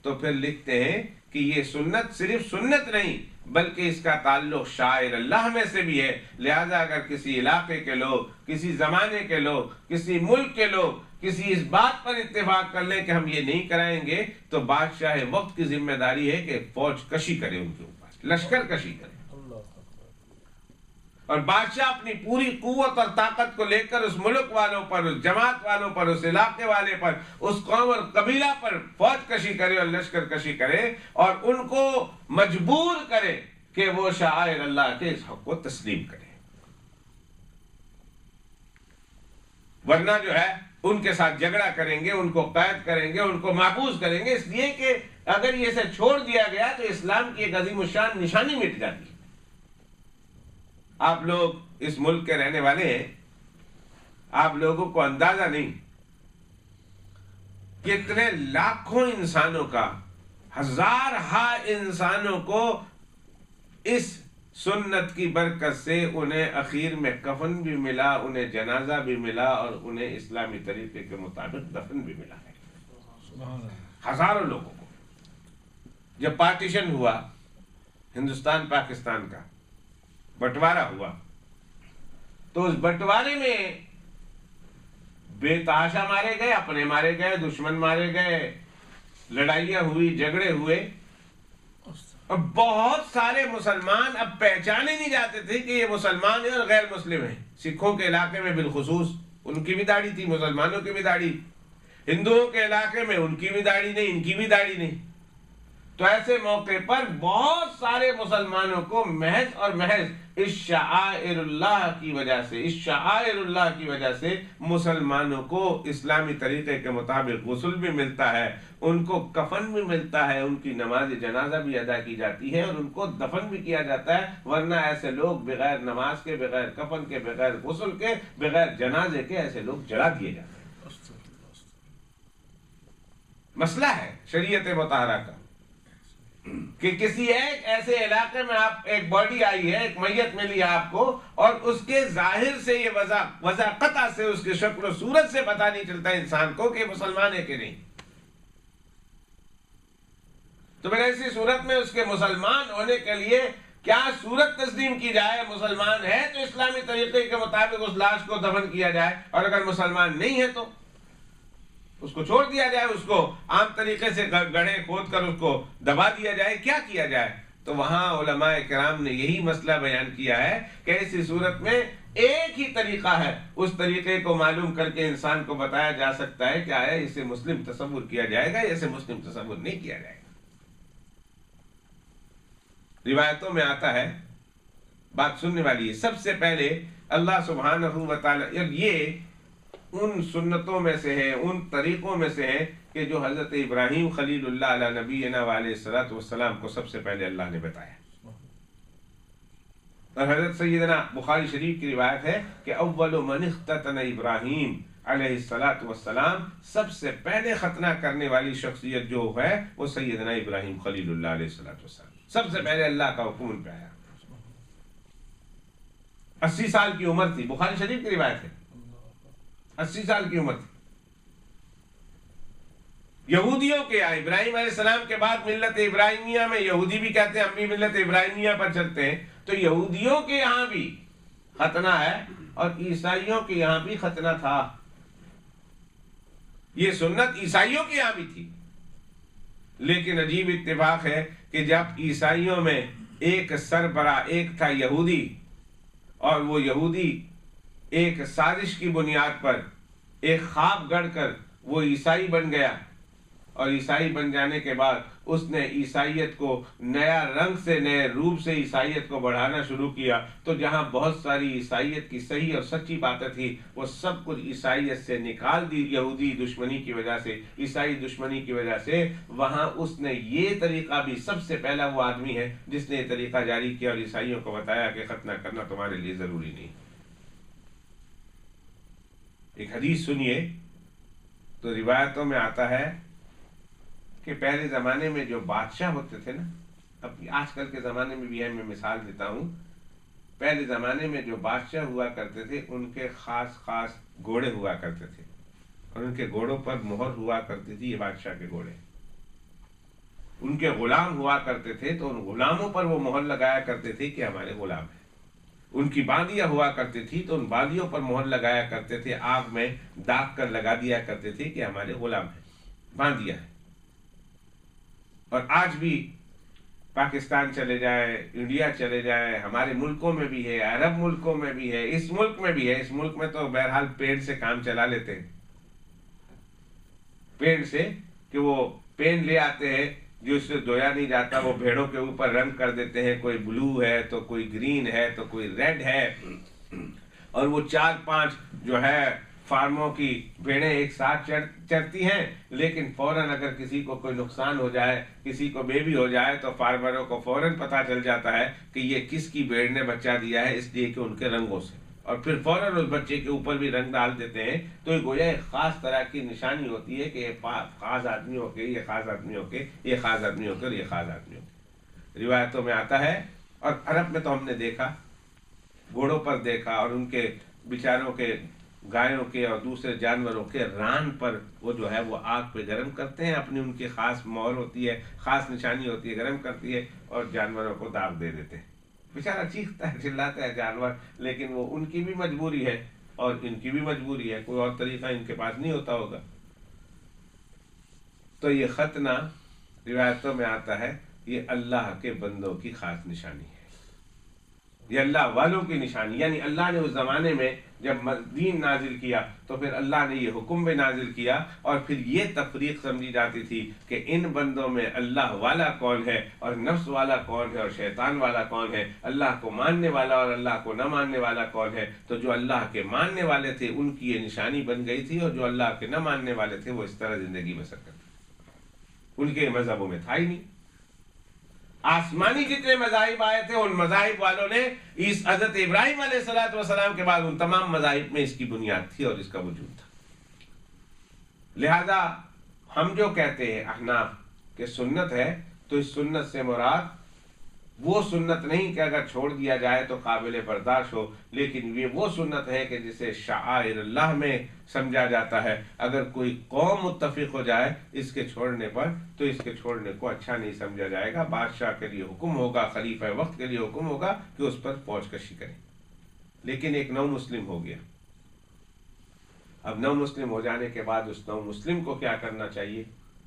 A: تو پھر لکھتے ہیں کہ یہ سنت صرف سنت نہیں بلکہ اس کا تعلق شاعر اللہ میں سے بھی ہے۔ لہذا اگر کسی علاقے کے لوگ، کسی زمانے کے لوگ، کسی ملک کے لوگ کسی اس بات پر اتفاق کر لیں کہ ہم یہ نہیں کرائیں گے، تو بادشاہ وقت کی ذمہ داری ہے کہ فوج کشی کرے، ان کے اوپر لشکر کشی کرے، اور بادشاہ اپنی پوری قوت اور طاقت کو لے کر اس ملک والوں پر، اس جماعت والوں پر، اس علاقے والے پر، اس قوم اور قبیلہ پر فوج کشی کرے اور لشکر کشی کرے، اور ان کو مجبور کرے کہ وہ شعائر اللہ کے اس حق کو تسلیم کرے۔ ورنہ جو ہے ان کے ساتھ جھگڑا کریں گے، ان کو قید کریں گے، ان کو محفوظ کریں گے، اس لیے کہ اگر یہ اسے چھوڑ دیا گیا تو اسلام کی ایک عظیم الشان نشانی مٹ جاتی ہے۔ آپ لوگ اس ملک کے رہنے والے ہیں، آپ لوگوں کو اندازہ نہیں کتنے لاکھوں انسانوں کا، ہزارہا انسانوں کو اس سنت کی برکت سے انہیں اخیر میں کفن بھی ملا، انہیں جنازہ بھی ملا، اور انہیں اسلامی طریقے کے مطابق دفن بھی ملا ہے۔ ہزاروں لوگوں کو۔ جب پارٹیشن ہوا، ہندوستان پاکستان کا بٹوارہ ہوا، تو اس بٹوارے میں بے تحاشا مارے گئے، اپنے مارے گئے، دشمن مارے گئے، لڑائیاں ہوئی، جھگڑے ہوئے، اور بہت سارے مسلمان اب پہچانے نہیں جاتے تھے کہ یہ مسلمان ہیں اور غیر مسلم ہیں۔ سکھوں کے علاقے میں بالخصوص ان کی بھی داڑھی تھی، مسلمانوں کی بھی داڑھی، ہندوؤں کے علاقے میں ان کی بھی داڑھی نہیں، ان کی بھی داڑھی نہیں۔ تو ایسے موقع پر بہت سارے مسلمانوں کو محض اور محض اس شعائر اللہ کی وجہ سے، اس شعائر اللہ کی وجہ سے مسلمانوں کو اسلامی طریقے کے مطابق غسل بھی ملتا ہے، ان کو کفن بھی ملتا ہے، ان کی نماز جنازہ بھی ادا کی جاتی ہے، اور ان کو دفن بھی کیا جاتا ہے۔ ورنہ ایسے لوگ بغیر نماز کے، بغیر کفن کے، بغیر غسل کے، بغیر جنازے کے ایسے لوگ جلا دیے جاتے ہیں۔ مسئلہ ہے شریعت مطہرہ کا کہ کسی ایک ایسے علاقے میں آپ ایک باڈی آئی ہے، ایک میت ملی آپ کو، اور اس کے ظاہر سے یہ وضع قطع سے، اس کی شکل و صورت سے پتہ نہیں چلتا انسان کو کہ مسلمان ہے کہ نہیں۔ تو پھر ایسی صورت میں اس کے مسلمان ہونے کے لیے کیا صورت تسلیم کی جائے؟ مسلمان ہے تو اسلامی طریقے کے مطابق اس لاش کو دفن کیا جائے، اور اگر مسلمان نہیں ہے تو اس کو چھوڑ دیا جائے، اس کو عام طریقے سے گڑھے کھود کر اس کو دبا دیا جائے، کیا کیا جائے؟ تو وہاں علماء کرام نے یہی مسئلہ بیان کیا ہے کہ ایسی صورت میں ایک ہی طریقہ ہے، اس طریقے کو معلوم کر کے انسان کو بتایا جا سکتا ہے کیا ہے، اسے مسلم تصور کیا جائے گا، اسے مسلم تصور نہیں کیا جائے گا۔ روایتوں میں آتا ہے، بات سننے والی ہے، سب سے پہلے اللہ سبحانہ و تعالی، یہ ان سنتوں میں سے ہے، ان طریقوں میں سے ہے کہ جو حضرت ابراہیم خلیل اللہ علیہ نبینا علیہ الصلوۃ والسلام کو سب سے پہلے اللہ نے بتایا۔ اور حضرت سیدنا بخاری شریف کی روایت ہے کہ اول من اختتن ابراہیم علیہ الصلوۃ والسلام، سب سے پہلے ختنہ کرنے والی شخصیت جو ہے وہ سیدنا ابراہیم خلیل اللہ علیہ الصلوۃ والسلام، سب سے پہلے اللہ کا حکم ان پہ آیا۔ 80 سال کی عمر تھی، بخاری شریف کی روایت ہے، 80 سال کی عمر تھی۔ یہودیوں کے یہاں ابراہیم علیہ السلام کے بعد ملت ابراہیمیہ میں، یہودی بھی کہتے ہیں ہم بھی ملت ابراہیمیہ پر چلتے ہیں، تو یہودیوں کے یہاں بھی ختنہ ہے اور عیسائیوں کے یہاں بھی ختنہ تھا۔ یہ سنت عیسائیوں کے یہاں بھی تھی، لیکن عجیب اتفاق ہے کہ جب عیسائیوں میں ایک سربراہ ایک تھا یہودی، اور وہ یہودی ایک سازش کی بنیاد پر ایک خواب گڑھ کر وہ عیسائی بن گیا، اور عیسائی بن جانے کے بعد اس نے عیسائیت کو نیا رنگ سے، نئے روپ سے عیسائیت کو بڑھانا شروع کیا، تو جہاں بہت ساری عیسائیت کی صحیح اور سچی باتیں تھی وہ سب کچھ عیسائیت سے نکال دی، یہودی دشمنی کی وجہ سے، عیسائی دشمنی کی وجہ سے۔ وہاں اس نے یہ طریقہ بھی، سب سے پہلا وہ آدمی ہے جس نے یہ طریقہ جاری کیا اور عیسائیوں کو بتایا کہ ختنہ کرنا تمہارے لیے ضروری نہیں۔ ایک حدیث سنیے، تو روایتوں میں آتا ہے کہ پہلے زمانے میں جو بادشاہ ہوتے تھے نا، اب آج کل کے زمانے میں بھی ہے، میں مثال دیتا ہوں، پہلے زمانے میں جو بادشاہ ہوا کرتے تھے ان کے خاص خاص گھوڑے ہوا کرتے تھے، اور ان کے گھوڑوں پر مہر ہوا کرتی تھی، یہ بادشاہ کے گھوڑے۔ ان کے غلام ہوا کرتے تھے تو ان غلاموں پر وہ مہر لگایا کرتے تھے کہ ہمارے غلام ہیں. ان کی باندیاں ہوا کرتی تھی تو ان باندیوں پر مہر لگایا کرتے تھے، آگ میں داغ کر لگا دیا کرتے تھے کہ ہمارے غلام ہیں، باندیاں ہیں. اور آج بھی پاکستان چلے جائے، انڈیا چلے جائے، ہمارے ملکوں میں بھی ہے، عرب ملکوں میں بھی ہے، اس ملک میں بھی ہے. اس ملک میں تو بہرحال پیڑ سے کام چلا لیتے ہیں، پیڑ سے کہ وہ پین لے آتے ہیں جو اس سے دھویا نہیں جاتا، وہ بھیڑوں کے اوپر رنگ کر دیتے ہیں، کوئی بلو ہے تو کوئی گرین ہے تو کوئی ریڈ ہے، اور وہ 4-5 جو ہے فارموں کی بھیڑیں ایک ساتھ چرتی ہیں. لیکن فوراً اگر کسی کو کوئی نقصان ہو جائے، کسی کو بیبی ہو جائے، تو فارمروں کو فوراً پتہ چل جاتا ہے کہ یہ کس کی بھیڑ نے بچہ دیا ہے، اس لیے کہ ان کے رنگوں سے، اور پھر فوراً اس بچے کے اوپر بھی رنگ ڈال دیتے ہیں. تو یہ گویا ایک خاص طرح کی نشانی ہوتی ہے کہ یہ خاص آدمی ہو کے، یہ خاص آدمی ہو کے، یہ خاص آدمی ہو کے، اور یہ خاص آدمی ہو کے. روایتوں میں آتا ہے، اور عرب میں تو ہم نے دیکھا، گھوڑوں پر دیکھا، اور ان کے بیچاروں کے، گایوں کے اور دوسرے جانوروں کے ران پر وہ جو ہے وہ آگ پہ گرم کرتے ہیں، اپنی ان کی خاص مہر ہوتی ہے، خاص نشانی ہوتی ہے، گرم کرتی ہے اور جانوروں کو داغ دے دیتے ہیں. بیچارہ چیختا ہے، چلاتا ہے جانور، لیکن وہ ان کی بھی مجبوری ہے اور ان کی بھی مجبوری ہے، کوئی اور طریقہ ان کے پاس نہیں ہوتا ہوگا. تو یہ ختنہ روایتوں میں آتا ہے، یہ اللہ کے بندوں کی خاص نشانی ہے، یہ اللہ والوں کی نشانی. یعنی اللہ نے اس زمانے میں جب دین نازل کیا تو پھر اللہ نے یہ حکم بھی نازل کیا، اور پھر یہ تفریق سمجھی جاتی تھی کہ ان بندوں میں اللہ والا کون ہے اور نفس والا کون ہے اور شیطان والا کون ہے، اللہ کو ماننے والا اور اللہ کو نہ ماننے والا کون ہے. تو جو اللہ کے ماننے والے تھے ان کی یہ نشانی بن گئی تھی، اور جو اللہ کے نہ ماننے والے تھے وہ اس طرح زندگی بسر کرتے، ان کے مذہبوں میں تھا ہی نہیں. آسمانی جتنے مذاہب آئے تھے ان مذاہب والوں نے اس حضرت ابراہیم علیہ السلام کے بعد ان تمام مذاہب میں اس کی بنیاد تھی اور اس کا وجود تھا. لہذا ہم جو کہتے ہیں احناف کہ سنت ہے، تو اس سنت سے مراد وہ سنت نہیں کہ اگر چھوڑ دیا جائے تو قابل برداشت ہو، لیکن یہ وہ سنت ہے کہ جسے شعائر اللہ میں سمجھا جاتا ہے. اگر کوئی قوم متفق ہو جائے اس کے چھوڑنے پر تو اس کے چھوڑنے کو اچھا نہیں سمجھا جائے گا. بادشاہ کے لیے حکم ہوگا، خلیفہ وقت کے لیے حکم ہوگا کہ اس پر فوج کشی کرے. لیکن ایک نو مسلم ہو گیا، اب نو مسلم ہو جانے کے بعد اس نو مسلم کو کیا کرنا چاہیے،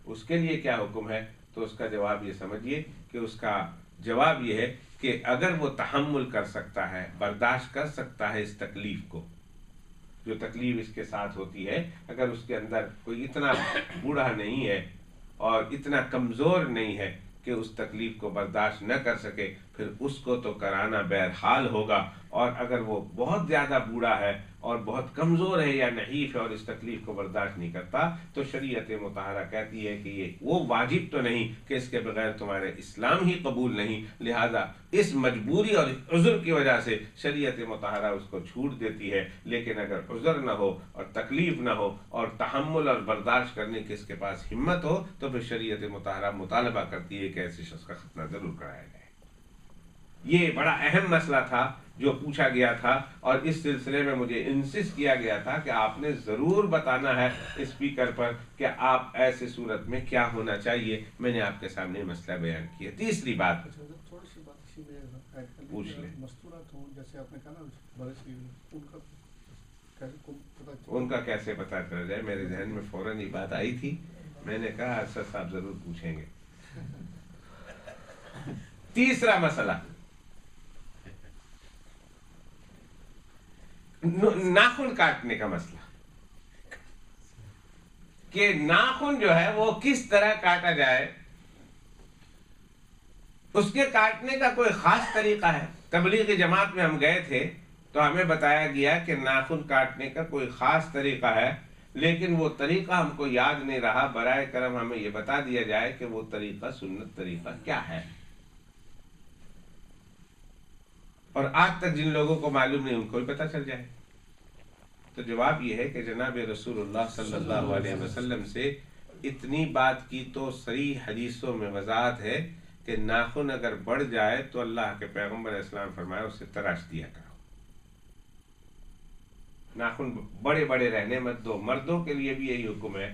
A: اس کے لیے کیا حکم ہے؟ تو اس کا جواب یہ سمجھیے کہ اس کا جواب یہ ہے کہ اگر وہ تحمل کر سکتا ہے، برداشت کر سکتا ہے اس تکلیف کو، جو تکلیف اس کے ساتھ ہوتی ہے، اگر اس کے اندر کوئی اتنا بوڑھا نہیں ہے اور اتنا کمزور نہیں ہے کہ اس تکلیف کو برداشت نہ کر سکے، پھر اس کو تو کرانا بہرحال ہوگا. اور اگر وہ بہت زیادہ بوڑھا ہے اور بہت کمزور ہے یا نحیف ہے اور اس تکلیف کو برداشت نہیں کرتا، تو شریعت مطہرہ کہتی ہے کہ یہ وہ واجب تو نہیں کہ اس کے بغیر تمہارے اسلام ہی قبول نہیں. لہذا اس مجبوری اور اس عذر کی وجہ سے شریعت مطہرہ اس کو چھوٹ دیتی ہے. لیکن اگر عذر نہ ہو اور تکلیف نہ ہو اور تحمل اور برداشت کرنے کی اس کے پاس ہمت ہو، تو پھر شریعت مطہرہ مطالبہ کرتی ہے کہ ایسے شخص کا ختنہ ضرور کرایا جائے. یہ بڑا اہم مسئلہ تھا جو پوچھا گیا تھا، اور اس سلسلے میں مجھے انسسٹ کیا گیا تھا کہ آپ نے ضرور بتانا ہے اسپیکر پر کہ آپ ایسے صورت میں کیا ہونا چاہیے. میں نے آپ کے سامنے مسئلہ بیان کیا. تیسری بات پوچھ لیں، ان کا کیسے پتا چل جائے؟ میرے ذہن میں فوراً یہ بات آئی تھی، میں نے کہا ارشد صاحب ضرور پوچھیں گے. تیسرا مسئلہ ناخن کاٹنے کا مسئلہ، کہ ناخن جو ہے وہ کس طرح کاٹا جائے. اس کے کاٹنے کا کوئی خاص طریقہ ہے؟ تبلیغی جماعت میں ہم گئے تھے تو ہمیں بتایا گیا کہ ناخن کاٹنے کا کوئی خاص طریقہ ہے، لیکن وہ طریقہ ہم کو یاد نہیں رہا. برائے کرم ہمیں یہ بتا دیا جائے کہ وہ طریقہ، سنت طریقہ کیا ہے. اور آج تک جن لوگوں کو معلوم نہیں ان کو بھی پتہ چل جائے. تو جواب یہ ہے کہ جناب رسول اللہ صلی اللہ علیہ وسلم سے اتنی بات کی تو صریح حدیثوں میں وضاحت ہے کہ ناخن اگر بڑھ جائے تو اللہ کے پیغمبر اسلام فرمایا اسے تراش دیا کرو. ناخن بڑے بڑے رہنے مت دو. مردوں کے لیے بھی یہی حکم ہے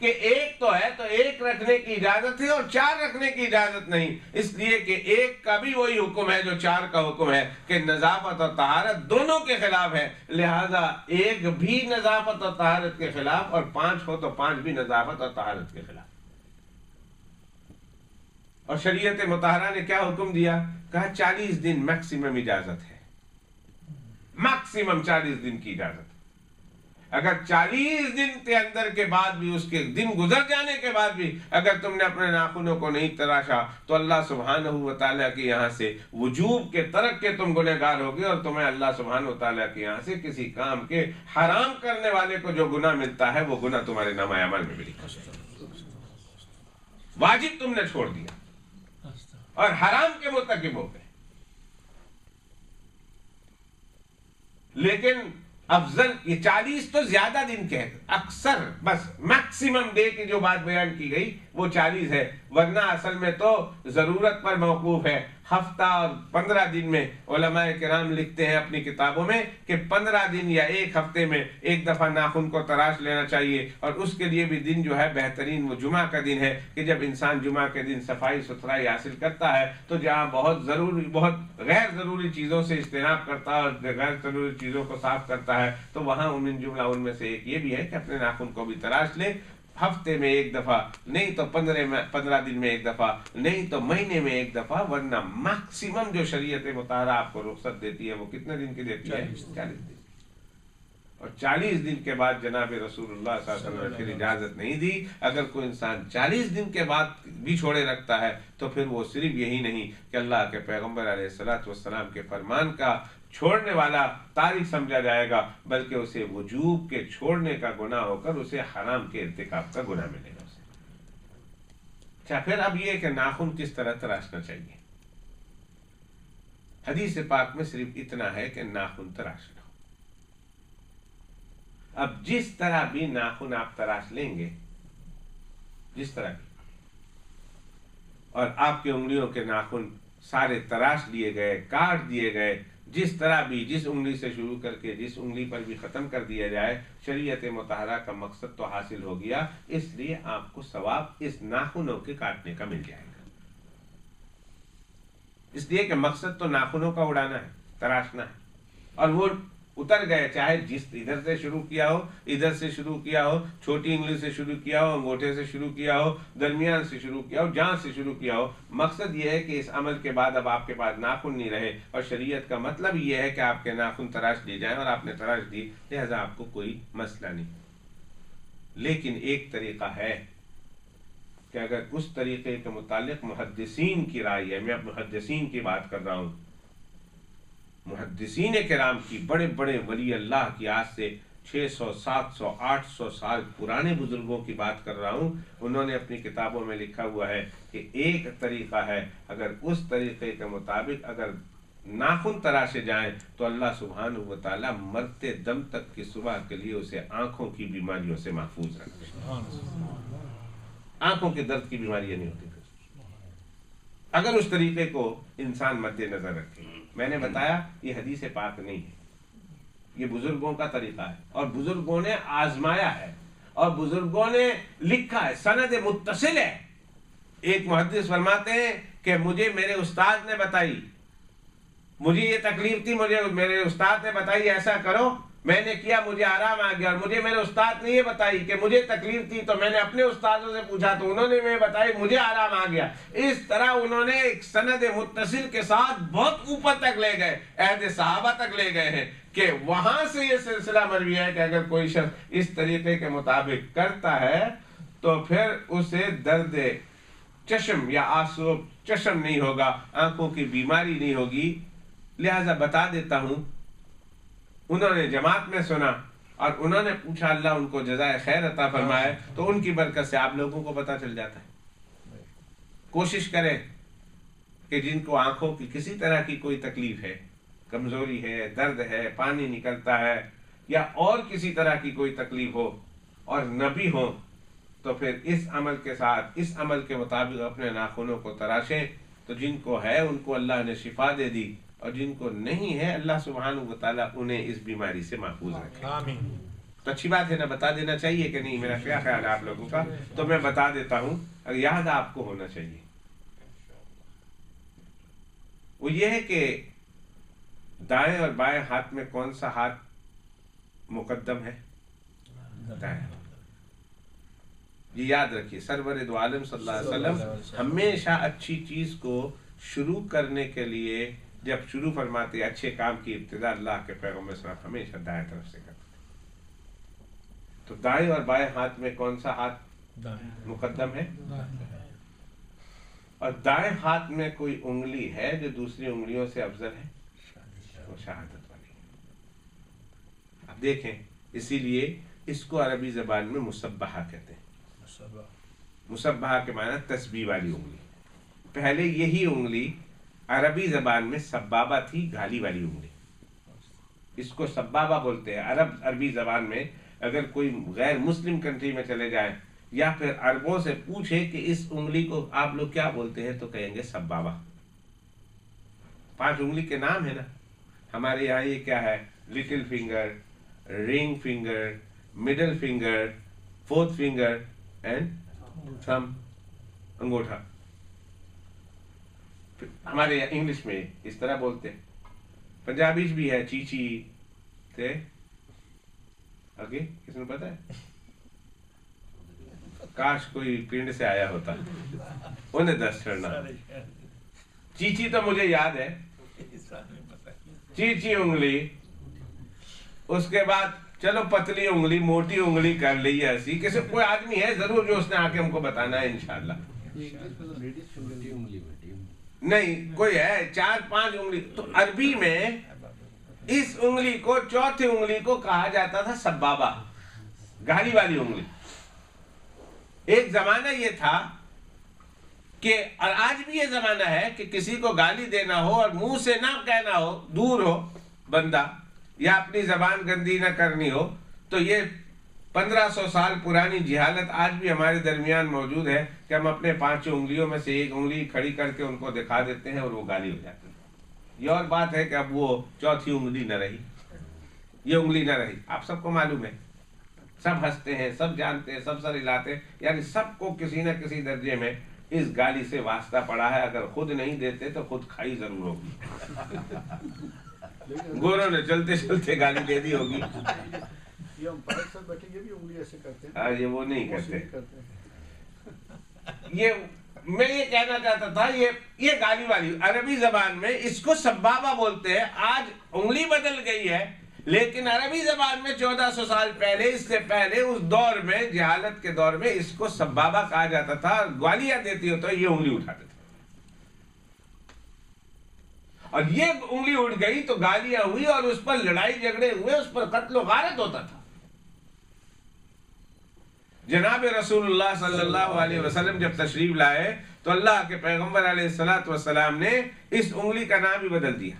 A: کہ ایک تو ہے تو ایک رکھنے کی اجازت ہے اور چار رکھنے کی اجازت نہیں، اس لیے کہ ایک کا بھی وہی حکم ہے جو چار کا حکم ہے کہ نظافت اور طہارت دونوں کے خلاف ہے، لہذا ایک بھی نظافت اور طہارت کے خلاف اور پانچ ہو تو پانچ بھی نظافت اور طہارت کے خلاف۔ اور شریعت مطہرہ نے کیا حکم دیا؟ کہا 40 دن میکسیمم اجازت ہے، میکسیمم 40 دن کی اجازت ہے۔ اگر 40 دن کے اندر کے بعد بھی، اس کے دن گزر جانے کے بعد بھی اگر تم نے اپنے ناخنوں کو نہیں تراشا تو اللہ سبحانہ و تعالیٰ کے یہاں سے وجوب کے ترک کے تم گنہگار ہوگے، اور تمہیں اللہ سبحانہ و تعالیٰ کے یہاں سے کسی کام کے حرام کرنے والے کو جو گناہ ملتا ہے وہ گناہ تمہارے نامہ اعمال میں بھی لکھا جائے گا۔ واجب تم نے چھوڑ دیا اور حرام کے مرتکب ہو گئے۔ لیکن افضل یہ 40 تو زیادہ دن کے ہیں، اکثر بس میکسیمم ڈے کی جو بات بیان کی گئی وہ 40 ہے، ورنہ اصل میں تو ضرورت پر موقوف ہے۔ ہفتہ اور 15 دن میں علماء کرام لکھتے ہیں اپنی کتابوں میں کہ 15 دن یا ایک ہفتے میں ایک دفعہ ناخن کو تراش لینا چاہیے، اور اس کے لیے بھی دن جو ہے بہترین وہ جمعہ کا دن ہے کہ جب انسان جمعہ کے دن صفائی ستھرائی حاصل کرتا ہے تو جہاں بہت غیر ضروری چیزوں سے اجتناب کرتا ہے اور غیر ضروری چیزوں کو صاف کرتا ہے، تو وہاں ان جملہ ان میں سے ایک یہ بھی ہے کہ اپنے ناخن کو بھی تراش لے، ہفتے میں ایک دفعہ، نہیں تو 15 دن میں ایک دفعہ، نہیں تو مہینے میں ایک دفعہ، ورنہ میکسیمم جو شریعت مطہرہ آپ کو رخصت دیتی ہے وہ کتنے دن کی دیتی ہے؟ 40 دن۔ اور 40 دن کے بعد جناب رسول اللہ صلی اللہ علیہ وسلم نے پھر اجازت نہیں دی۔ اگر کوئی انسان 40 دن کے بعد بھی چھوڑے رکھتا ہے تو پھر وہ صرف یہی نہیں کہ اللہ کے پیغمبر علیہ الصلوۃ والسلام کے فرمان کا چھوڑنے والا تارک سمجھا جائے گا، بلکہ اسے وجوب کے چھوڑنے کا گناہ ہو کر اسے حرام کے ارتکاب کا گناہ ملے گا اسے۔ اچھا، پھر اب یہ کہ ناخن کس طرح تراشنا چاہیے؟ حدیث پاک میں صرف اتنا ہے کہ ناخن تراشنا۔ اب جس طرح بھی ناخن آپ تراش لیں گے، جس طرح بھی، اور آپ کے انگلیوں کے ناخن سارے تراش لیے گئے، کاٹ دیے گئے، جس طرح بھی، جس انگلی سے شروع کر کے جس انگلی پر بھی ختم کر دیا جائے، شریعت مطہرہ کا مقصد تو حاصل ہو گیا، اس لیے آپ کو ثواب اس ناخنوں کے کاٹنے کا مل جائے گا۔ اس لیے کہ مقصد تو ناخنوں کا اڑانا ہے، تراشنا ہے، اور وہ اتر گئے، چاہے جس ادھر سے شروع کیا ہو، ادھر سے شروع کیا ہو، چھوٹی انگلی سے شروع کیا ہو، انگوٹھے سے شروع کیا ہو، درمیان سے شروع کیا ہو، جہاں سے شروع کیا ہو، مقصد یہ ہے کہ اس عمل کے بعد اب آپ کے پاس ناخن نہیں رہے، اور شریعت کا مطلب یہ ہے کہ آپ کے ناخن تراش لیے جائیں، اور آپ نے تراش دی، لہذا آپ کو کوئی مسئلہ نہیں۔ لیکن ایک طریقہ ہے کہ اگر اس طریقے کے متعلق محدثین کی رائے ہے، میں اب محدثین کی بات کر رہا ہوں، محدثین کرام کی، بڑے بڑے ولی اللہ کی، آج سے 600 700 800 سال پرانے بزرگوں کی بات کر رہا ہوں، انہوں نے اپنی کتابوں میں لکھا ہوا ہے کہ ایک طریقہ ہے، اگر اس طریقے کے مطابق اگر ناخن تراشے جائیں تو اللہ سبحانہ و تعالیٰ مرتے دم تک کی صبح کے لیے اسے آنکھوں کی بیماریوں سے محفوظ رکھتے، آنکھوں کے درد کی بیماریاں نہیں ہوتی اگر اس طریقے کو انسان مد نظر رکھے۔ میں نے بتایا یہ حدیث پاک نہیں ہے، یہ بزرگوں کا طریقہ ہے، اور بزرگوں نے آزمایا ہے، اور بزرگوں نے لکھا ہے، سند متصل ہے۔ ایک محدث فرماتے ہیں کہ مجھے میرے استاد نے بتائی، مجھے یہ تکلیف تھی، مجھے میرے استاد نے بتائی ایسا کرو، میں نے کیا، مجھے آرام آ گیا، اور مجھے میرے استاد نے یہ بتائی کہ مجھے تکلیف تھی تو میں نے اپنے استادوں سے پوچھا تو انہوں نے مجھے بتائی، مجھے آرام آ گیا۔ اس طرح انہوں نے ایک سند متصل کے ساتھ بہت اوپر تک لے گئے، عہد صحابہ تک لے گئے ہیں، کہ وہاں سے یہ سلسلہ مروی ہے کہ اگر کوئی شخص اس طریقے کے مطابق کرتا ہے تو پھر اسے درد چشم یا آنسو چشم نہیں ہوگا، آنکھوں کی بیماری نہیں ہوگی۔ لہذا بتا دیتا ہوں، انہوں نے جماعت میں سنا اور انہوں نے پوچھا، اللہ ان کو جزائے خیر عطا فرمائے، تو ان کی برکت سے آپ لوگوں کو پتہ چل جاتا ہے۔ کوشش کریں کہ جن کو آنکھوں کی کسی طرح کی کوئی تکلیف ہے، کمزوری ہے، درد ہے، پانی نکلتا ہے، یا اور کسی طرح کی کوئی تکلیف ہو اور نہ بھی ہو، تو پھر اس عمل کے ساتھ، اس عمل کے مطابق اپنے ناخنوں کو تراشیں، تو جن کو ہے ان کو اللہ نے شفا دے دی، اور جن کو نہیں ہے اللہ سبحانہ و تعالیٰ انہیں اس بیماری سے محفوظ رکھے۔ تو اچھی بات ہے نا، بتا دینا چاہیے کہ نہیں؟ میرا کیا خیال ہے آپ لوگوں کا؟ تو میں بتا دیتا ہوں، اگر یاد آپ کو ہونا چاہیے، وہ یہ ہے کہ دائیں اور بائیں ہاتھ میں کون سا ہاتھ مقدم ہے؟ دائیں۔ یہ یاد رکھیے، سرور دو عالم صلی اللہ علیہ وسلم ہمیشہ اچھی چیز کو شروع کرنے کے لیے جب شروع فرماتے اچھے کام کی ابتدا اللہ کے پیغمبر صلی اللہ علیہ وسلم ہمیشہ دائیں طرف سے کرتے۔ تو دائیں اور بائیں ہاتھ میں کون سا ہاتھ مقدم ہے؟ اور دائیں ہاتھ میں کوئی انگلی ہے جو دوسری انگلیوں سے افضل ہے؟ وہ شہادت والی۔ اب دیکھیں، اسی لیے اس کو عربی زبان میں مصبحہ کہتے ہیں۔ مصبحہ کے معنی تسبیح والی انگلی۔ پہلے یہی انگلی عربی زبان میں سبابہ تھی، گالی والی انگلی، اس کو سبابہ بولتے ہیں۔ عربی زبان میں اگر کوئی غیر مسلم کنٹری میں چلے جائیں یا پھر عربوں سے پوچھے کہ اس انگلی کو آپ لوگ کیا بولتے ہیں تو کہیں گے سبابہ۔ 5 انگلی کے نام ہے نا، ہمارے یہاں یہ کیا ہے؟ Little finger, ring finger, middle finger, 4th finger and thumb, انگوٹھا۔ ہمارے یہاں انگلش میں اس طرح بولتے ہیں، پنجابی بھی ہے چیچی تے آگے کس نے پتا ہے؟ کاش کوئی پنڈ سے آیا ہوتا انہیں دس کرنا۔ چیچی تو مجھے یاد ہے، چیچی انگلی، اس کے بعد چلو پتلی انگلی، موٹی انگلی کر لی ہے ایسی، کسی کوئی آدمی ہے ضرور جو اس نے آ کے ہم کو بتانا ہے انشاءاللہ۔ نہیں کوئی ہے 4-5 انگلی۔ تو عربی میں اس انگلی کو، چوتھی انگلی کو کہا جاتا تھا سبابہ، گالی والی انگلی۔ ایک زمانہ یہ تھا کہ، اور آج بھی یہ زمانہ ہے کہ کسی کو گالی دینا ہو اور منہ سے نہ کہنا ہو، دور ہو بندہ، یا اپنی زبان گندی نہ کرنی ہو، تو یہ 1500 سال پرانی جہالت آج بھی ہمارے درمیان موجود ہے کہ ہم اپنے 5 انگلیوں میں سے ایک انگلی کھڑی کر کے ان کو دکھا دیتے ہیں اور وہ گالی ہو جاتی ہے۔ یہ اور بات ہے کہ اب وہ چوتھی انگلی نہ رہی، یہ انگلی نہ رہی، آپ سب کو معلوم ہے، سب ہنستے ہیں، سب جانتے ہیں، سب سر ہلاتے ہیں، یعنی سب کو کسی نہ کسی درجے میں اس گالی سے واسطہ پڑا ہے۔ اگر خود نہیں دیتے تو خود کھائی ضرور ہوگی، گوروں نے چلتے چلتے گالی دے دی ہوگی۔ ہاں یہ وہ نہیں کرتے۔ یہ میں یہ کہنا چاہتا تھا، یہ گالی والی عربی زبان میں اس کو سبابہ بولتے ہیں۔ آج انگلی بدل گئی ہے، لیکن عربی زبان میں 1400 سال پہلے، اس سے پہلے اس دور میں، جہالت کے دور میں، اس کو سبابہ کہا جاتا تھا۔ گالیاں دیتی ہو تو یہ انگلی اٹھاتے تھے، اور یہ انگلی اٹھ گئی تو گالیاں ہوئی اور اس پر لڑائی جھگڑے ہوئے، اس پر قتل و غارت ہوتا تھا۔ جناب رسول اللہ صلی اللہ علیہ وسلم جب تشریف لائے تو اللہ کے پیغمبر علیہ الصلوۃ والسلام نے اس انگلی کا نام ہی بدل دیا۔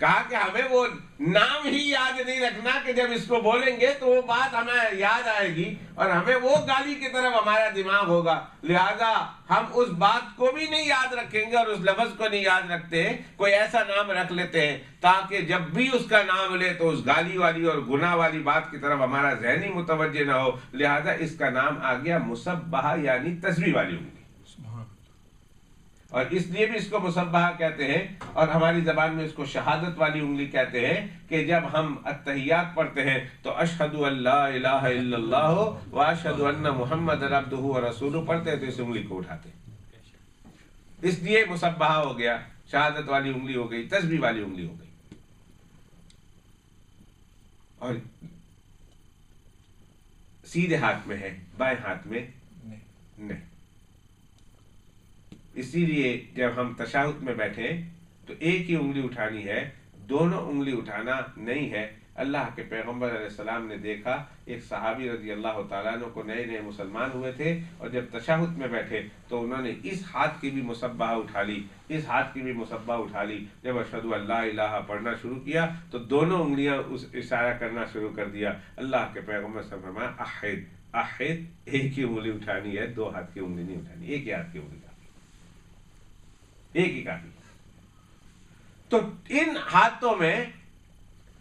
A: کہا کہ ہمیں وہ نام ہی یاد نہیں رکھنا کہ جب اس کو بولیں گے تو وہ بات ہمیں یاد آئے گی اور ہمیں وہ گالی کی طرف ہمارا دماغ ہوگا، لہذا ہم اس بات کو بھی نہیں یاد رکھیں گے اور اس لفظ کو نہیں یاد رکھتے، کوئی ایسا نام رکھ لیتے ہیں تاکہ جب بھی اس کا نام لے تو اس گالی والی اور گناہ والی بات کی طرف ہمارا ذہنی متوجہ نہ ہو، لہذا اس کا نام آ گیا مصبحہ، یعنی تسبیح والی انگلی۔ اور اس لیے بھی اس کو مصبحہ کہتے ہیں، اور ہماری زبان میں اس کو شہادت والی انگلی کہتے ہیں کہ جب ہم التحیات پڑھتے ہیں تو اشہد ان لا الہ الا اللہ و اشہد ان محمد عبدہ و رسولہ پڑھتے ہیں تو اس انگلی کو اٹھاتے ہیں۔ اس لیے مصبحہ ہو گیا، شہادت والی انگلی ہو گئی، تسبیح والی انگلی ہو گئی۔ اور سیدھے ہاتھ میں ہے، بائیں ہاتھ میں نہیں۔ اسی لیے جب ہم تشہد میں بیٹھے تو ایک ہی انگلی اٹھانی ہے، دونوں انگلی اٹھانا نہیں ہے۔ اللہ کے پیغمبر علیہ السلام نے دیکھا، ایک صحابی رضی اللہ تعالیٰ عنہ کو نئے نئے مسلمان ہوئے تھے، اور جب تشہد میں بیٹھے تو انہوں نے اس ہاتھ کی بھی مصبحہ اٹھا لی، اس ہاتھ کی بھی مصبحہ اٹھا لی۔ جب اشہد ان لا الہ پڑھنا شروع کیا تو دونوں انگلیاں اس اشارہ کرنا شروع کر دیا۔ اللہ کے پیغمبر صلی اللہ علیہ وسلم نے فرمایا احد احد، ایک ہی انگلی اٹھانی ہے، 2 ہاتھ کی انگلی نہیں اٹھانی، ایک ہی ہاتھ کی انگلی، ایک ہی کافی۔ تو ان ہاتھوں میں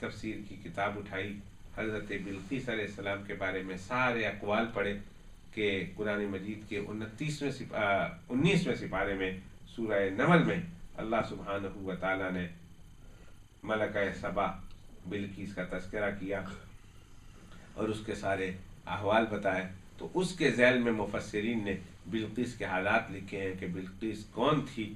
A: تفسیر کی کتاب اٹھائی، حضرت بلقیس علیہ السلام کے بارے میں سارے اقوال پڑھے کہ قرآن مجید کے 19ویں سپارے میں سورہ نمل میں اللہ سبحانہ و تعالیٰ نے ملکہ سبا بلقیس کا تذکرہ کیا اور اس کے سارے احوال بتائے. تو اس کے ذیل میں مفسرین نے بلقیس کے حالات لکھے ہیں کہ بلقیس کون تھی.